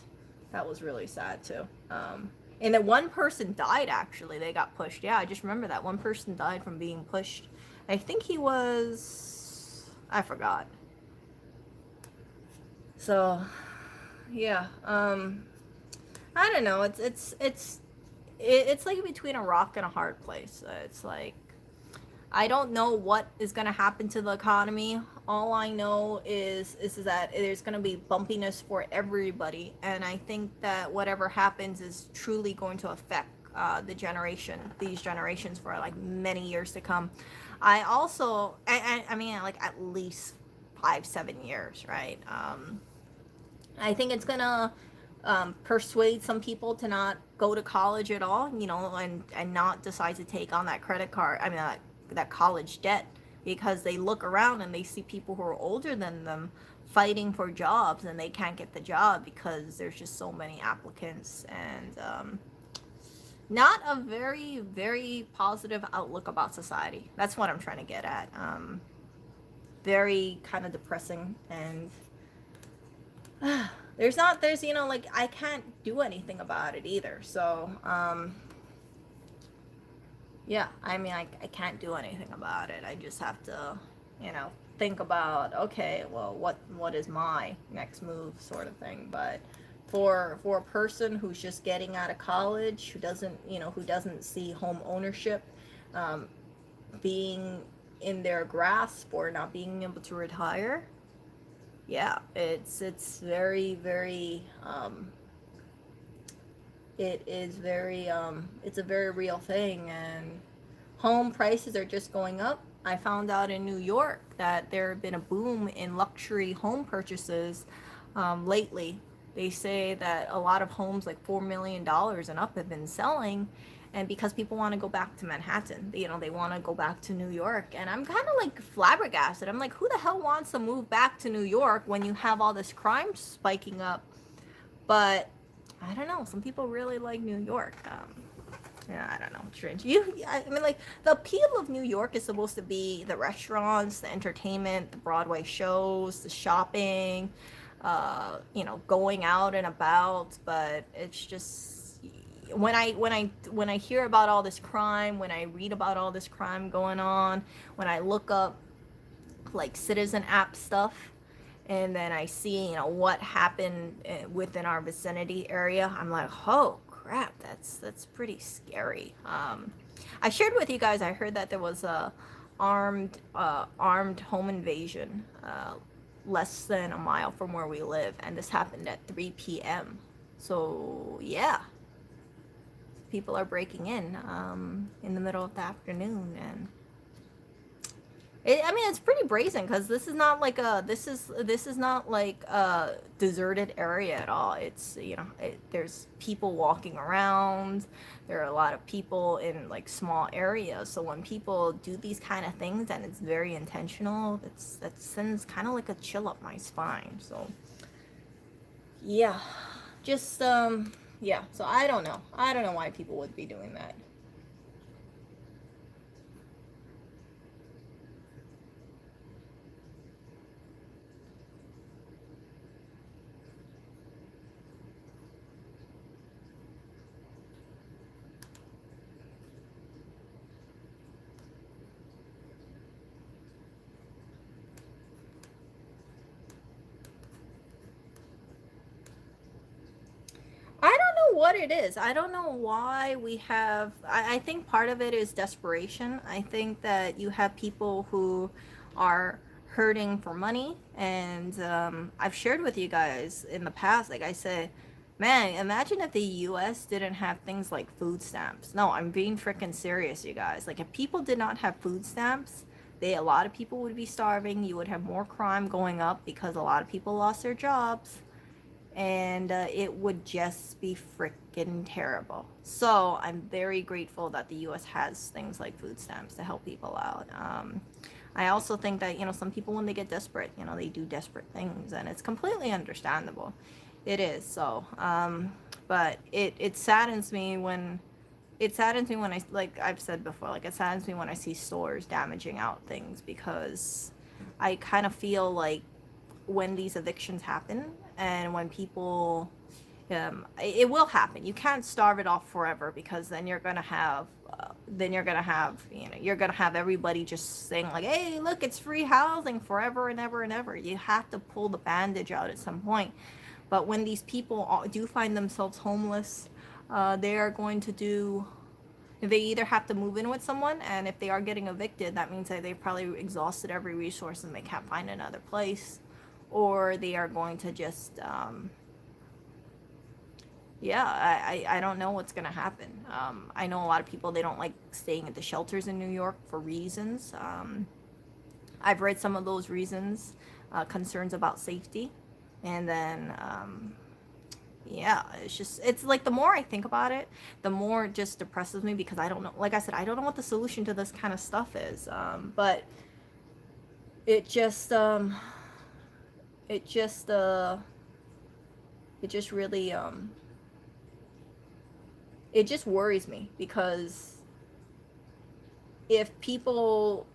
that was really sad too. And then one person died, actually. They got pushed. Yeah, I just remember that. One person died from being pushed. I think he was, I forgot. So, yeah, I don't know. It's like between a rock and a hard place. It's like, I don't know what is going to happen to the economy. All I know is that there's going to be bumpiness for everybody, and I think that whatever happens is truly going to affect these generations for like many years to come. I also, I mean, like at least 5-7 years, right? I think it's gonna persuade some people to not go to college at all, and not decide to take on that credit card. I mean, that college debt, because they look around and they see people who are older than them fighting for jobs, and they can't get the job because there's just so many applicants, and not a very, very positive outlook about society. That's what I'm trying to get at. Very kind of depressing, and there's like, I can't do anything about it either. So, yeah, I mean, I can't do anything about it. I just have to, think about, okay, well, what is my next move, sort of thing. But for a person who's just getting out of college, who doesn't see home ownership being in their grasp or not being able to retire, yeah, it's very, very it is very it's a very real thing, and home prices are just going up. I found out in New York that there have been a boom in luxury home purchases lately. They say that a lot of homes like $4 million and up have been selling, and because people want to go back to Manhattan, you know, they want to go back to New York, and I'm kind of like flabbergasted. I'm like, who the hell wants to move back to New York when you have all this crime spiking up? But I don't know. Some people really like New York. Yeah, I don't know. Strange. I mean, like the appeal of New York is supposed to be the restaurants, the entertainment, the Broadway shows, the shopping, you know, going out and about. But it's just when I hear about all this crime, when I read about all this crime going on, when I look up like citizen app stuff, and then I see, you know, what happened within our vicinity area, I'm like, oh crap, that's pretty scary. I shared with you guys, I heard that there was a armed home invasion less than a mile from where we live, and this happened at 3 p.m. So yeah, people are breaking in the middle of the afternoon, and I mean, it's pretty brazen because this is not like this is not like a deserted area at all. It's, you know, there's people walking around. There are a lot of people in like small areas. So when people do these kind of things and it's very intentional, that sends kind of like a chill up my spine. So yeah, just yeah. So I don't know. I don't know why people would be doing that. I don't know what it is. I don't know why we have. I think part of it is desperation. I think that you have people who are hurting for money. And I've shared with you guys in the past, like I said, man, imagine if the US didn't have things like food stamps. No, I'm being freaking serious, you guys. Like, if people did not have food stamps, a lot of people would be starving. You would have more crime going up because a lot of people lost their jobs, and it would just be freaking terrible. So I'm very grateful that the U.S. has things like food stamps to help people out. I also think that, you know, some people, when they get desperate, you know, they do desperate things, and it's completely understandable. It is. So but it saddens me when I, like I've said before, like, it saddens me when I see stores damaging out things, because I kind of feel like when these evictions happen, and when people it will happen. You can't starve it off forever, because then you're gonna have you know, you're gonna have everybody just saying like, hey, look, it's free housing forever and ever and ever. You have to pull the bandage out at some point. But when these people do find themselves homeless, they are going to do, they either have to move in with someone, and if they are getting evicted, that means that they've probably exhausted every resource and they can't find another place, or they are going to just yeah, I don't know what's gonna happen. I know a lot of people, they don't like staying at the shelters in New York for reasons. I've read some of those reasons, concerns about safety, and then yeah, it's like, the more I think about it, the more it just depresses me, because I don't know, like I said, I don't know what the solution to this kind of stuff is. But it just it just it just really it just worries me, because if people,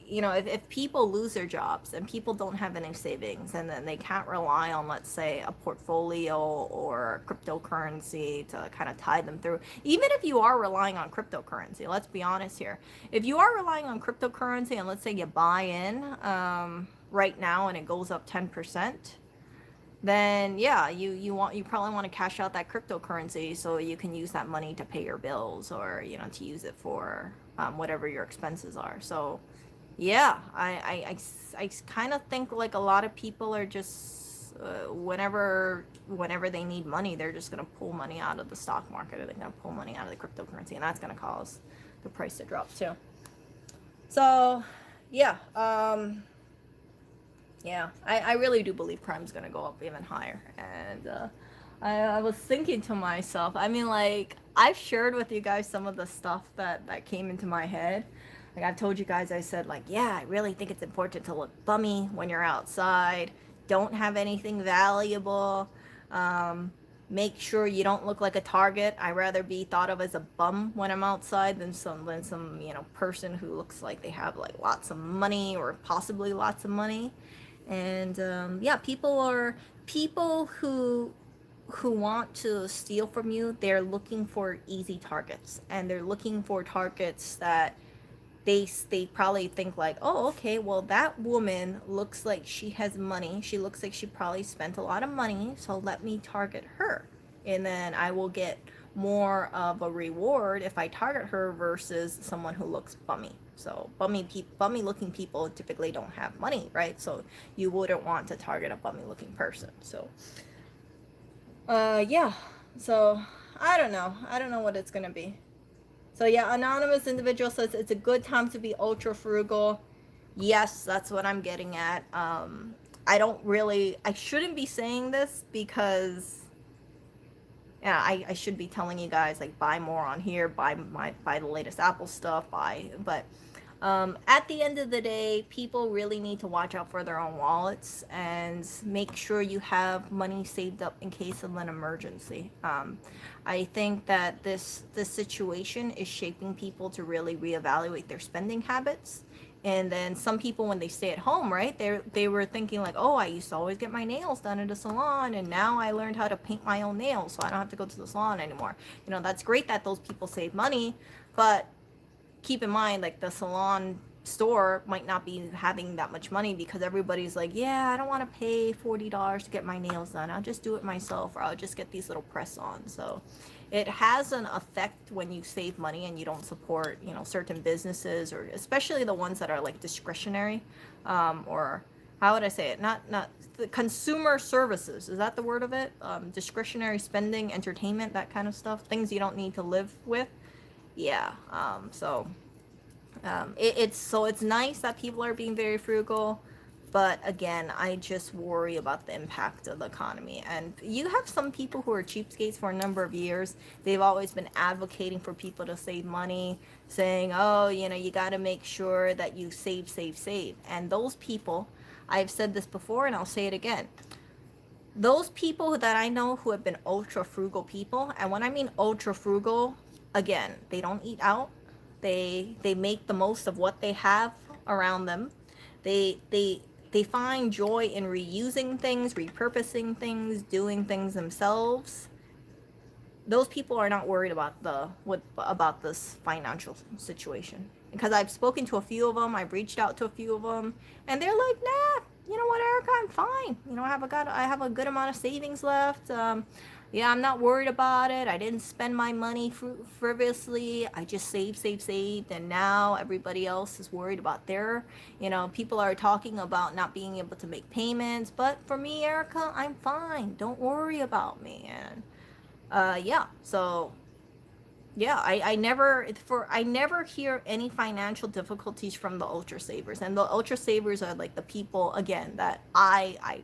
you know, if people lose their jobs and people don't have any savings, and then they can't rely on, let's say, a portfolio or cryptocurrency to kind of tide them through. Even if you are relying on cryptocurrency, let's be honest here, if you are relying on cryptocurrency, and let's say you buy in right now and it goes up 10%, then yeah, you probably want to cash out that cryptocurrency so you can use that money to pay your bills, or, you know, to use it for whatever your expenses are. So yeah, I kind of think like a lot of people are just whenever they need money, they're just gonna pull money out of the stock market, or they're gonna pull money out of the cryptocurrency, and that's gonna cause the price to drop too. So, yeah, yeah, I really do believe crime's gonna go up even higher, and I was thinking to myself, I mean, like, I've shared with you guys some of the stuff that came into my head. Like, I've told you guys, I said, like, yeah, I really think it's important to look bummy when you're outside. Don't have anything valuable. Um, Make sure you don't look like a target. I rather be thought of as a bum when I'm outside than some person who looks like they have like lots of money or possibly lots of money. And yeah, people who want to steal from you. They're looking for easy targets, and they're looking for targets that they probably think like, oh, okay, well, that woman looks like she has money. She looks like she probably spent a lot of money, so let me target her. And then I will get more of a reward if I target her versus someone who looks bummy. So bummy looking people typically don't have money, right? So you wouldn't want to target a bummy looking person. So yeah. So I don't know what it's gonna be. So yeah, anonymous individual says it's a good time to be ultra frugal. Yes, that's what I'm getting at. I shouldn't be saying this because yeah, I should be telling you guys like buy more on here, buy the latest Apple stuff, but at the end of the day, people really need to watch out for their own wallets and make sure you have money saved up in case of an emergency. I think that this situation is shaping people to really reevaluate their spending habits. And then some people, when they stay at home, right, they were thinking like, oh, I used to always get my nails done at a salon, and now I learned how to paint my own nails, so I don't have to go to the salon anymore. That's great that those people save money, but keep in mind, like, the salon store might not be having that much money because everybody's like, yeah, I don't want to pay $40 to get my nails done. I'll just do it myself, or I'll just get these little press-ons. So it has an effect when you save money and you don't support, certain businesses, or especially the ones that are like discretionary, or how would I say it? Not the consumer services. Is that the word of it? Discretionary spending, entertainment, that kind of stuff. Things you don't need to live with. Yeah. It's nice that people are being very frugal, but again, I just worry about the impact of the economy. And you have some people who are cheapskates for a number of years. They've always been advocating for people to save money, saying, oh, you got to make sure that you save, save, save. And those people, I've said this before and I'll say it again. Those people that I know who have been ultra frugal people, and when I mean ultra frugal, again, they don't eat out. They make the most of what they have around them. They find joy in reusing things, repurposing things, doing things themselves. Those people are not worried about this financial situation, because I've spoken to a few of them. I've reached out to a few of them, and they're like, nah, you know what, Erica, I'm fine. I have a good amount of savings left. Yeah, I'm not worried about it. I didn't spend my money frivolously. I just saved, and now everybody else is worried about people are talking about not being able to make payments. But for me, Erica, I'm fine. Don't worry about me. And yeah, so yeah, I never hear any financial difficulties from the ultra savers. And the ultra savers are like the people, again, that I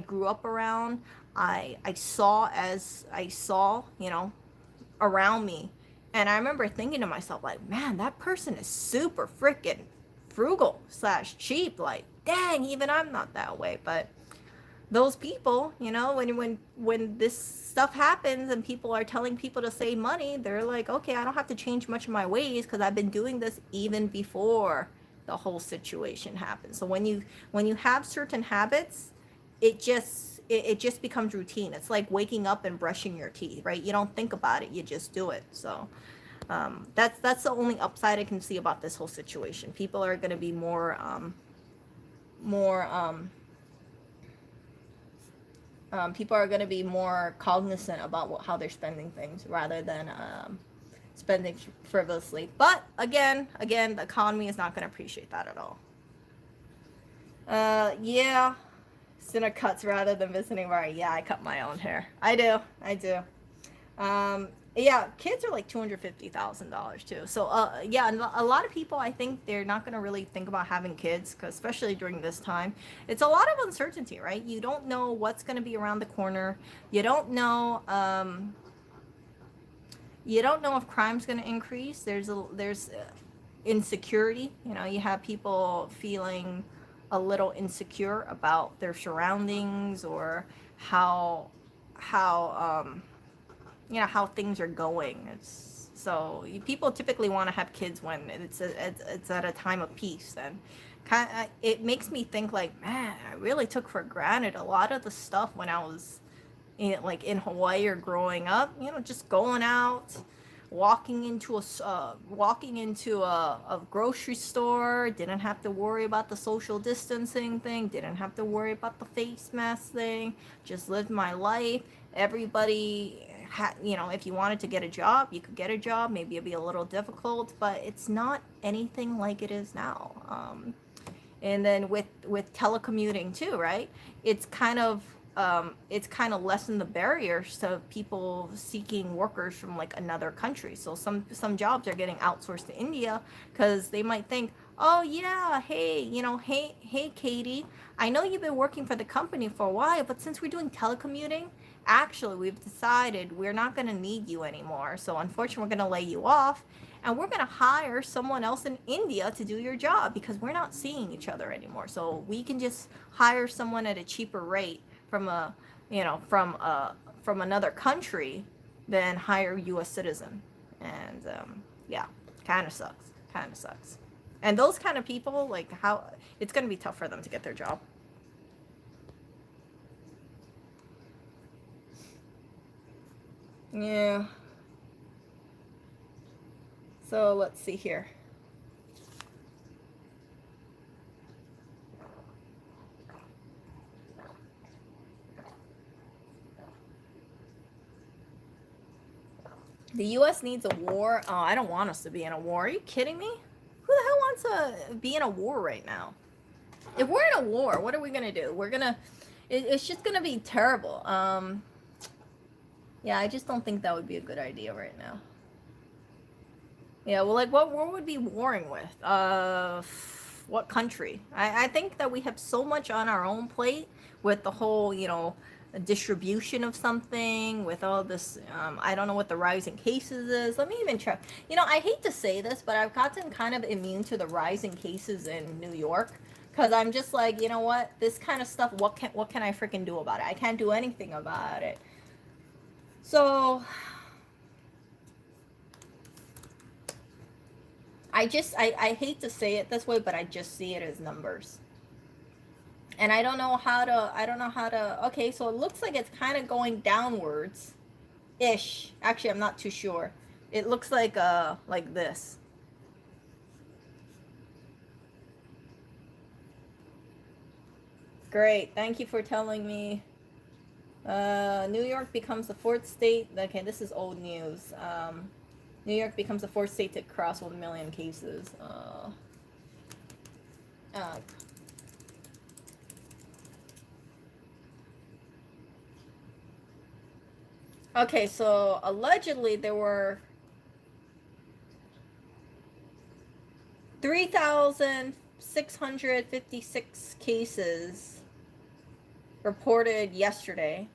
grew up around. I saw around me. And I remember thinking to myself, like, man, that person is super freaking frugal / cheap. Like, dang, even I'm not that way. But those people, when this stuff happens and people are telling people to save money, they're like, okay, I don't have to change much of my ways because I've been doing this even before the whole situation happened. So when you have certain habits, it just becomes routine. It's like waking up and brushing your teeth, right? You don't think about it, you just do it. So that's the only upside I can see about this whole situation. People are going to be more people are going to be more cognizant about how they're spending things rather than spending frivolously. But again, the economy is not going to appreciate that at all. Yeah. Center cuts rather than visiting right. Yeah, I cut my own hair. I do. I do. Yeah, kids are like $250,000 too. So, yeah, a lot of people, I think they're not gonna really think about having kids, 'cause especially during this time, it's a lot of uncertainty, right? You don't know what's gonna be around the corner. You don't know. You don't know if crime's gonna increase. There's insecurity. You know, you have people feeling a little insecure about their surroundings or how how how things are going. It's so people typically want to have kids when it's at a time of peace, and it makes me think like, man, I really took for granted a lot of the stuff when I was in Hawaii or growing up. Just going out, walking into a grocery store, didn't have to worry about the social distancing thing, didn't have to worry about the face mask thing, just lived my life. Everybody had, if you wanted to get a job, you could get a job. Maybe it'd be a little difficult, but it's not anything like it is now. And then with telecommuting too, right? It's kind of lessened the barriers to people seeking workers from like another country. So some jobs are getting outsourced to India because they might think, oh yeah, hey, hey Katie, I know you've been working for the company for a while, but since we're doing telecommuting, actually we've decided we're not going to need you anymore. So unfortunately, we're going to lay you off, and we're going to hire someone else in India to do your job because we're not seeing each other anymore. So we can just hire someone at a cheaper rate from a from another country than hire U.S. citizen. And yeah, kind of sucks. And those kind of people, like, how it's going to be tough for them to get their job. Yeah. So let's see here. The U.S. needs a war. Oh, I don't want us to be in a war. Are you kidding me? Who the hell wants to be in a war right now? If we're in a war, what are we gonna do? It's just gonna be terrible. Yeah, I just don't think that would be a good idea right now. Yeah, well, like, what war would be warring with? What country? I think that we have so much on our own plate with the whole, distribution of something, with all this. I don't know what the rising cases is. Let me even check. I hate to say this, but I've gotten kind of immune to the rising cases in New York. Because I'm just like, you know what? This kind of stuff, what can I freaking do about it? I can't do anything about it. So I hate to say it this way, but I just see it as numbers. And I don't know how to okay, so it looks like it's kind of going downwards ish. Actually, I'm not too sure. It looks like this. Great. Thank you for telling me. New York becomes the fourth state. Okay, this is old news. New York becomes the fourth state to cross 1 million cases. Uh, okay, so allegedly there were 3,656 cases reported yesterday.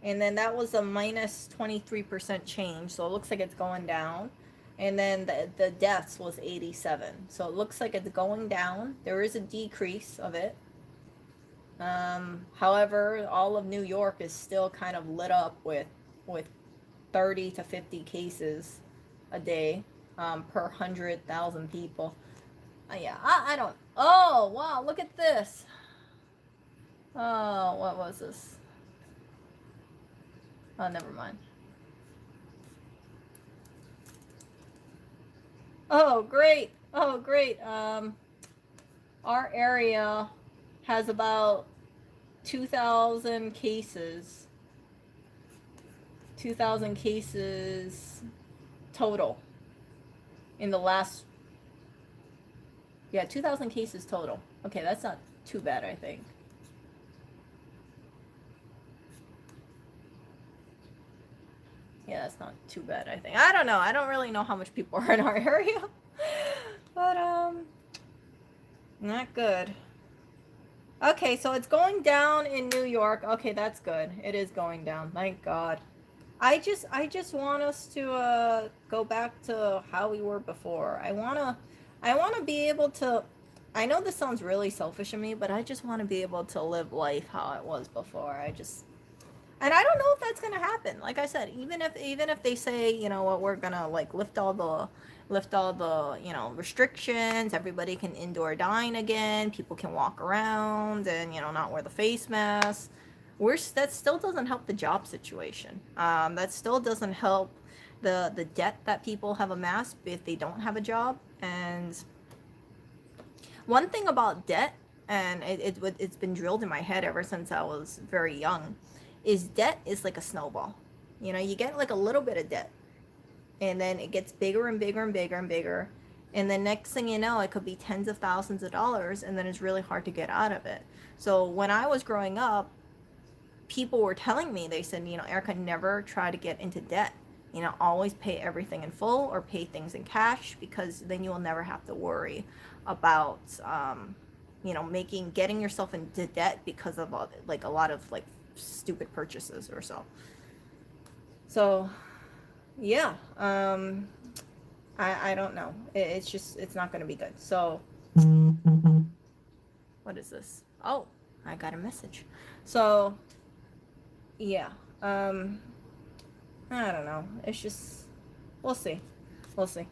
And then that was a minus 23% change. So it looks like it's going down. And then the deaths was 87. So it looks like it's going down. There is a decrease of it. However, all of New York is still kind of lit up with 30 to 50 cases a day per 100,000 people. Yeah, I don't. Oh, wow, look at this. Oh, what was this? Oh, never mind. Oh, great. Oh, great. Our area has about 2,000 cases. 2,000 cases total in the last. Yeah, 2,000 cases total. Okay, that's not too bad, I think. Yeah, that's not too bad, I think. I don't know. I don't really know how much people are in our area. But, not good. Okay, so it's going down in New York. Okay, that's good. It is going down. Thank God. I just want us to go back to how we were before. I wanna be able to. I know this sounds really selfish of me, but I just want to be able to live life how it was before. And I don't know if that's gonna happen. Like I said, even if they say, you know what, we're gonna like lift all the restrictions. Everybody can indoor dine again. People can walk around and not wear the face mask. That still doesn't help the job situation. That still doesn't help the debt that people have amassed if they don't have a job. And one thing about debt, and it's been drilled in my head ever since I was very young, is debt is like a snowball. You get like a little bit of debt, and then it gets bigger and bigger and bigger and bigger. And then next thing you know, it could be tens of thousands of dollars, and then it's really hard to get out of it. So when I was growing up, people were telling me, they said, Erica, never try to get into debt. Always pay everything in full or pay things in cash, because then you will never have to worry about, getting yourself into debt because of like a lot of like stupid purchases or so. So, yeah, I don't know. It's not going to be good. So, what is this? Oh, I got a message. So, yeah, I don't know. It's just, we'll see. We'll see.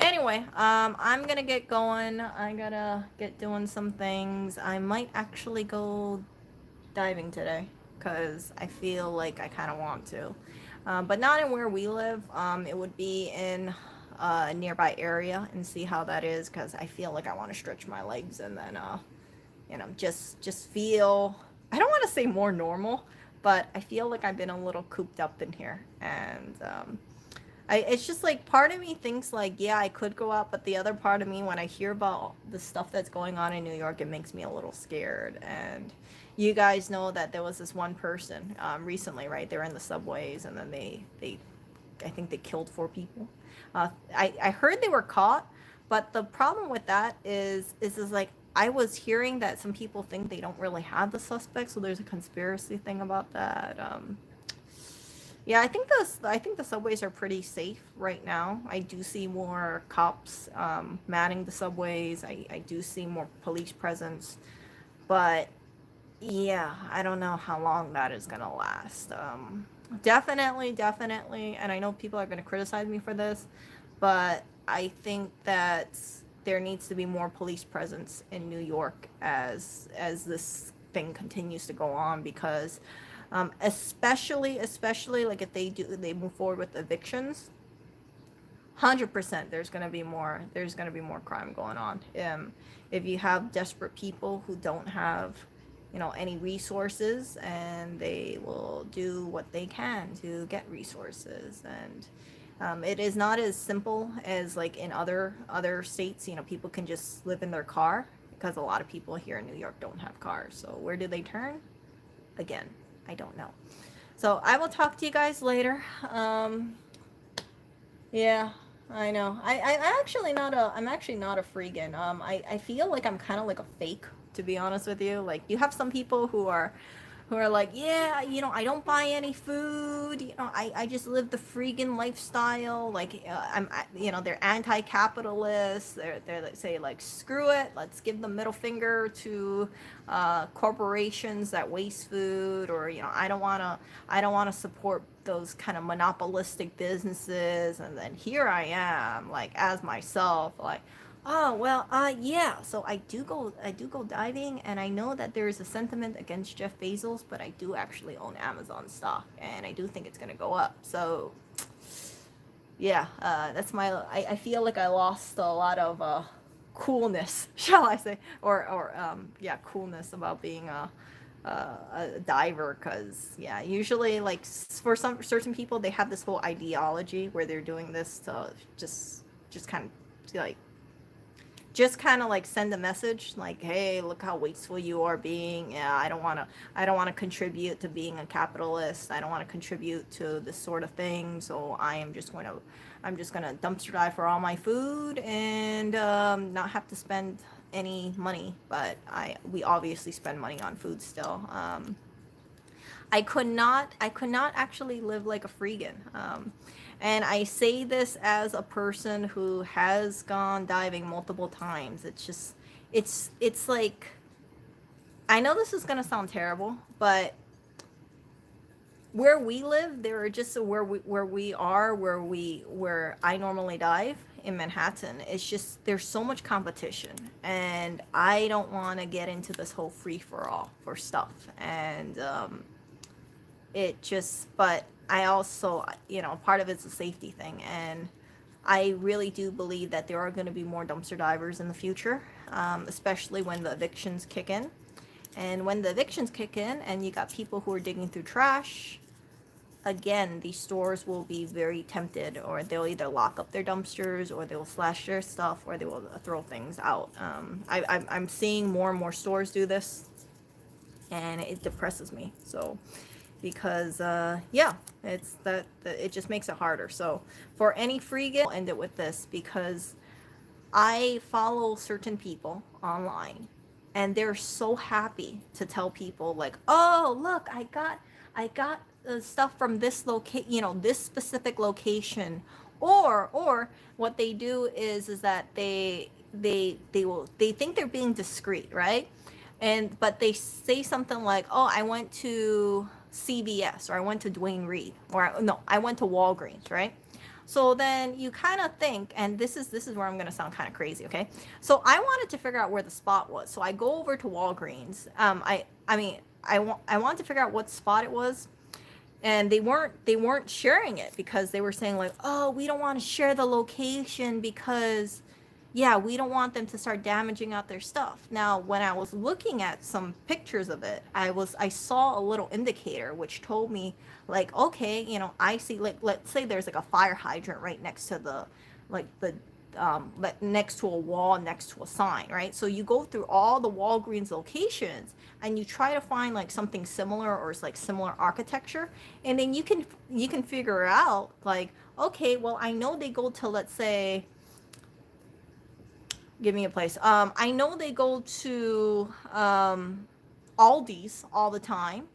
Anyway, I'm gonna get going. I gotta get doing some things. I might actually go diving today because I feel like I kind of want to. But not in where we live. It would be in a nearby area and see how that is, because I feel like I want to stretch my legs and then, just feel, I don't want to say more normal, but I feel like I've been a little cooped up in here. And it's just like part of me thinks like, yeah, I could go out, but the other part of me, when I hear about the stuff that's going on in New York, it makes me a little scared. And you guys know that there was this one person recently, right? They were in the subways, and then they I think they killed 4 people. I heard they were caught, but the problem with that is like, I was hearing that some people think they don't really have the suspects, so there's a conspiracy thing about that. Yeah, I think the subways are pretty safe right now. I do see more cops manning the subways. I do see more police presence, but yeah, I don't know how long that is gonna last. Definitely, and I know people are gonna criticize me for this, but I think that there needs to be more police presence in New York as this thing continues to go on, because especially like if they move forward with evictions, 100% there's going to be more crime going on. If you have desperate people who don't have any resources, and they will do what they can to get resources. And it is not as simple as like in other states. People can just live in their car, because a lot of people here in New York don't have cars. So where do they turn? Again, I don't know. So I will talk to you guys later. Yeah, I know. I'm actually not a freegan. I feel like I'm kind of like a fake, to be honest with you. Like, you have some people who are like, yeah, I don't buy any food. I just live the freegan lifestyle. Like, they're anti-capitalist. They say like, screw it. Let's give the middle finger to corporations that waste food, or I don't wanna support those kind of monopolistic businesses. And then here I am, like, as myself, like, oh, well, yeah, so I do go diving, and I know that there is a sentiment against Jeff Bezos, but I do actually own Amazon stock, and I do think it's gonna go up. So yeah, that's I feel like I lost a lot of coolness, shall I say, or yeah, coolness about being a diver, because yeah, usually, like, for some certain people, they have this whole ideology where they're doing this to just kind of like just kind of like send a message like, hey, look how wasteful you are being. Yeah, I don't want to contribute to being a capitalist. I don't want to contribute to this sort of thing. So I'm just going to dumpster dive for all my food and not have to spend any money. But we obviously spend money on food still. I could not actually live like a freegan. And I say this as a person who has gone diving multiple times. It's just, it's like, I know this is gonna sound terrible, but where we live, there are just where I normally dive in Manhattan. It's just there's so much competition, and I don't want to get into this whole free for all for stuff. And but I also, part of it's a safety thing, and I really do believe that there are going to be more dumpster divers in the future, especially when the evictions kick in. And when the evictions kick in and you got people who are digging through trash, again, these stores will be very tempted, or they'll either lock up their dumpsters, or they will slash their stuff, or they will throw things out. I'm seeing more and more stores do this, and it depresses me. So, because it just makes it harder. So for any freegan, I'll end it with this, because I follow certain people online, and they're so happy to tell people like, oh, look, I got stuff from this this specific location. Or what they do is that they think they're being discreet, right? But they say something like, oh, I went to CVS, or I went to Dwayne Reed, or no, I went to Walgreens, right? So then you kind of think, and this is where I'm going to sound kind of crazy, okay? So I wanted to figure out where the spot was. So I go over to Walgreens. I wanted to figure out what spot it was, and they weren't sharing it, because they were saying like, oh, we don't want to share the location because, yeah, we don't want them to start damaging out their stuff. Now, when I was looking at some pictures of it, I saw a little indicator which told me like, okay, I see, like, let's say there's like a fire hydrant right next to next to a wall, next to a sign, right? So you go through all the Walgreens locations and you try to find like something similar, or it's like similar architecture, and then you can figure out like, okay, well, I know they go to, let's say, give me a place. I know they go to Aldi's all the time,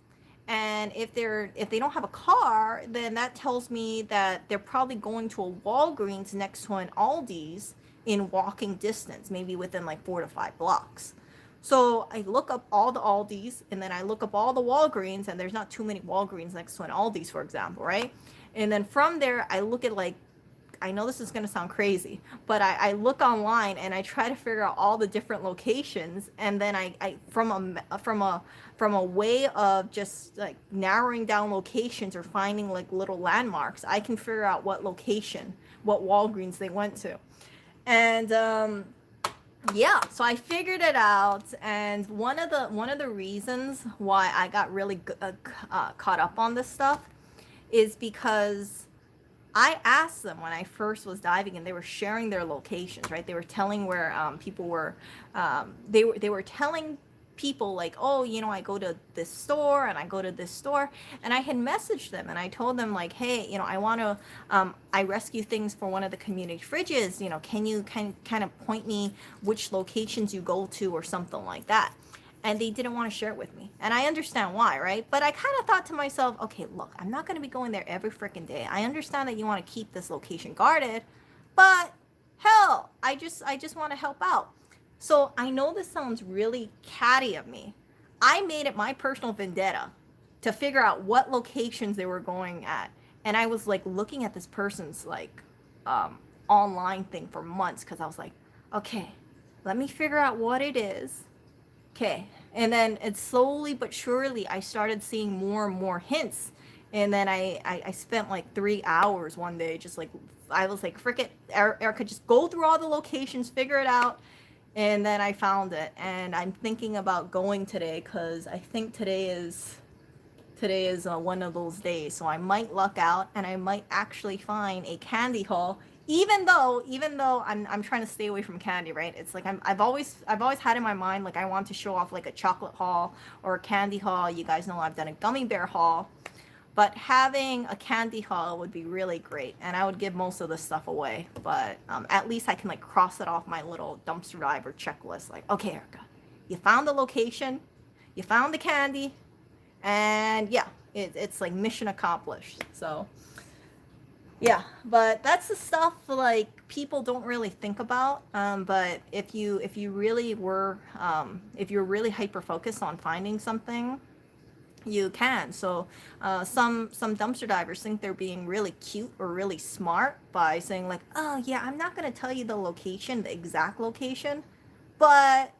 and if they don't have a car, then that tells me that they're probably going to a Walgreens next to an Aldi's in walking distance, maybe within like 4 to 5 blocks. So I look up all the Aldi's, and then I look up all the Walgreens, and there's not too many Walgreens next to an Aldi's, for example, right? And then from there, I look at like, I know this is going to sound crazy, but I look online and I try to figure out all the different locations, and then I from a way of just like narrowing down locations or finding like little landmarks, I can figure out what location, what Walgreens they went to. And yeah, so I figured it out, and one of the reasons why I got really caught up on this stuff is because I asked them when I first was diving, and they were sharing their locations, right? They were telling where people were. They were telling people like, oh, I go to this store and I go to this store, and I had messaged them and I told them like, hey, I want to. I rescue things for one of the community fridges. Can you kind of point me which locations you go to, or something like that? And they didn't want to share it with me. And I understand why, right? But I kind of thought to myself, okay, look, I'm not going to be going there every freaking day. I understand that you want to keep this location guarded, but hell, I just want to help out. So I know this sounds really catty of me. I made it my personal vendetta to figure out what locations they were going at. And I was like looking at this person's like online thing for months, because I was like, okay, let me figure out what it is. Okay, and then it's slowly but surely I started seeing more and more hints, and then I spent like 3 hours one day just like, I was like, frick it, Erica, just go through all the locations, figure it out. And then I found it, and I'm thinking about going today, because I think today is one of those days. So I might luck out, and I might actually find a candy haul even though I'm trying to stay away from candy, right? It's like I've always had in my mind like I want to show off like a chocolate haul or a candy haul. You guys know I've done a gummy bear haul, but having a candy haul would be really great, and I would give most of this stuff away. But at least I can like cross it off my little dumpster diver checklist. Like, okay, Erica, you found the location, you found the candy, and yeah, it's like mission accomplished. So yeah, but that's the stuff like people don't really think about. But if you really were if you're really hyper focused on finding something, you can. So some dumpster divers think they're being really cute or really smart by saying like, oh yeah, I'm not gonna tell you the location, the exact location, but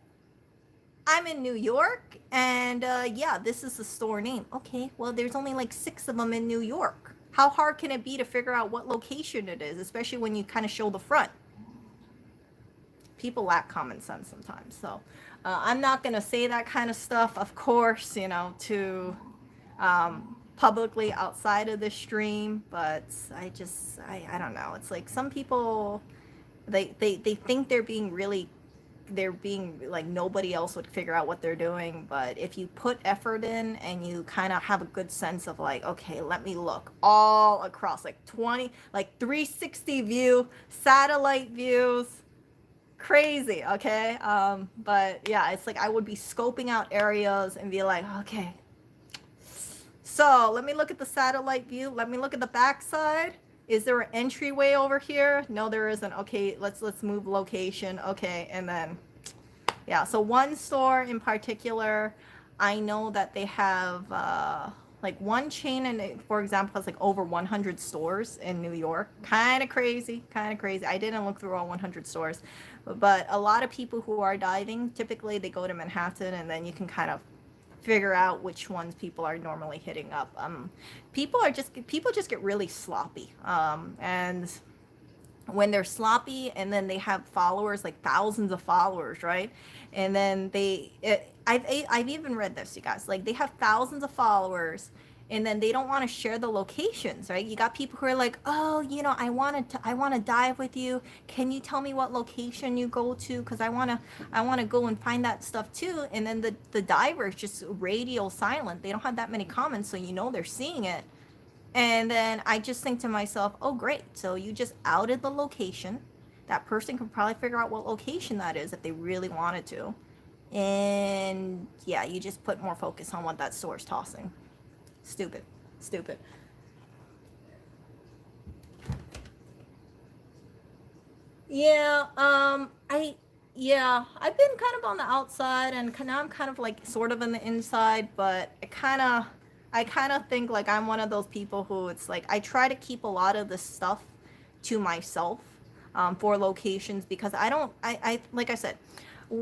I'm in New York, and yeah, this is the store name. Okay, well, there's only like 6 of them in New York. How hard can it be to figure out what location it is, especially when you kind of show the front? People lack common sense sometimes. So I'm not going to say that kind of stuff, of course, to publicly outside of the stream, but I don't know. It's like some people, they think they're being like nobody else would figure out what they're doing. But if you put effort in and you kind of have a good sense of like, okay, let me look all across like 360 view, satellite views, crazy. Okay. But yeah, it's like I would be scoping out areas and be like, okay, so let me look at the satellite view, let me look at the backside. Is there an entryway over here? No, there isn't. Okay, let's move location. Okay, and then yeah, so one store in particular, I know that they have like one chain, and for example, has like over 100 stores in New York. Kind of crazy, kind of crazy. I didn't look through all 100 stores, but a lot of people who are diving, typically they go to Manhattan, and then you can kind of figure out which ones people are normally hitting up. People just get really sloppy, and when they're sloppy and then they have followers, like thousands of followers, right? And then I've even read this, you guys, like they have thousands of followers, and then they don't want to share the locations, right? You got people who are like, oh, I want to dive with you. Can you tell me what location you go to? Because I want to go and find that stuff too. And then the diver is just radio silent. They don't have that many comments, so they're seeing it. And then I just think to myself, oh great, so you just outed the location. That person could probably figure out what location that is if they really wanted to. And yeah, you just put more focus on what that store's tossing. Stupid. Yeah, I've been kind of on the outside, and now I'm kind of like sort of in the inside, but I kind of think like I'm one of those people who it's like I try to keep a lot of this stuff to myself, for locations, because I like I said,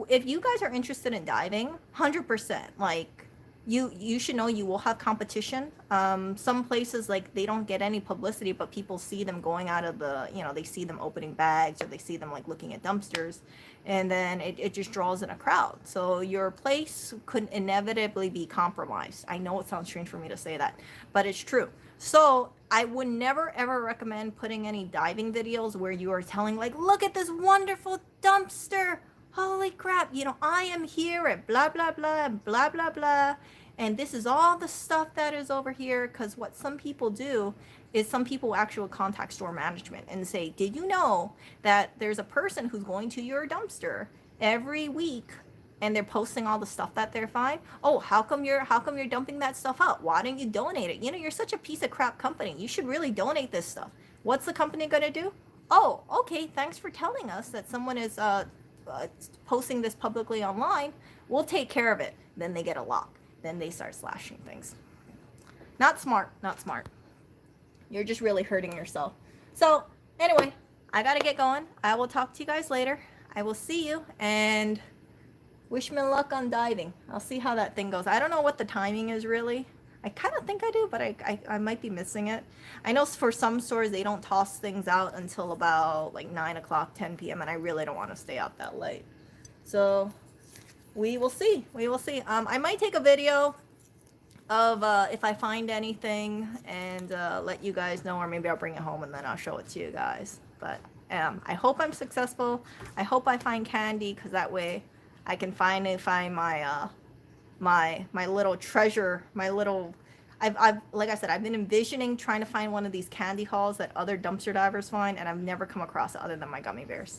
if you guys are interested in diving, 100%, like you should know you will have competition. Some places like they don't get any publicity, but people see them going out of they see them opening bags, or they see them like looking at dumpsters, and then it just draws in a crowd. So your place could inevitably be compromised. I know it sounds strange for me to say that, but it's true. So I would never ever recommend putting any diving videos where you are telling like, look at this wonderful dumpster. Holy crap, I am here at blah, blah, blah, and blah, blah, blah. And this is all the stuff that is over here. Because what some people do is some people actually contact store management and say, did you know that there's a person who's going to your dumpster every week and they're posting all the stuff that they're finding? Oh, how come you're dumping that stuff out? Why don't you donate it? You're such a piece of crap company. You should really donate this stuff. What's the company going to do? Oh, okay, thanks for telling us that someone is posting this publicly online. We'll take care of it. Then they get a lock. Then they start slashing things. Not smart. You're just really hurting yourself. So anyway, I gotta get going. I will talk to you guys later. I will see you, and wish me luck on diving. I'll see how that thing goes. I don't know what the timing is really. I kind of think I do, but I might be missing it. I know for some stores, they don't toss things out until about like 9 o'clock, 10 p.m. And I really don't want to stay out that late. So we will see. I might take a video of if I find anything and let you guys know, or maybe I'll bring it home and then I'll show it to you guys. But I hope I'm successful. I hope I find candy, because that way I can finally find my my little treasure, my little. I've like I said, I've been envisioning trying to find one of these candy hauls that other dumpster divers find, and I've never come across it other than my gummy bears.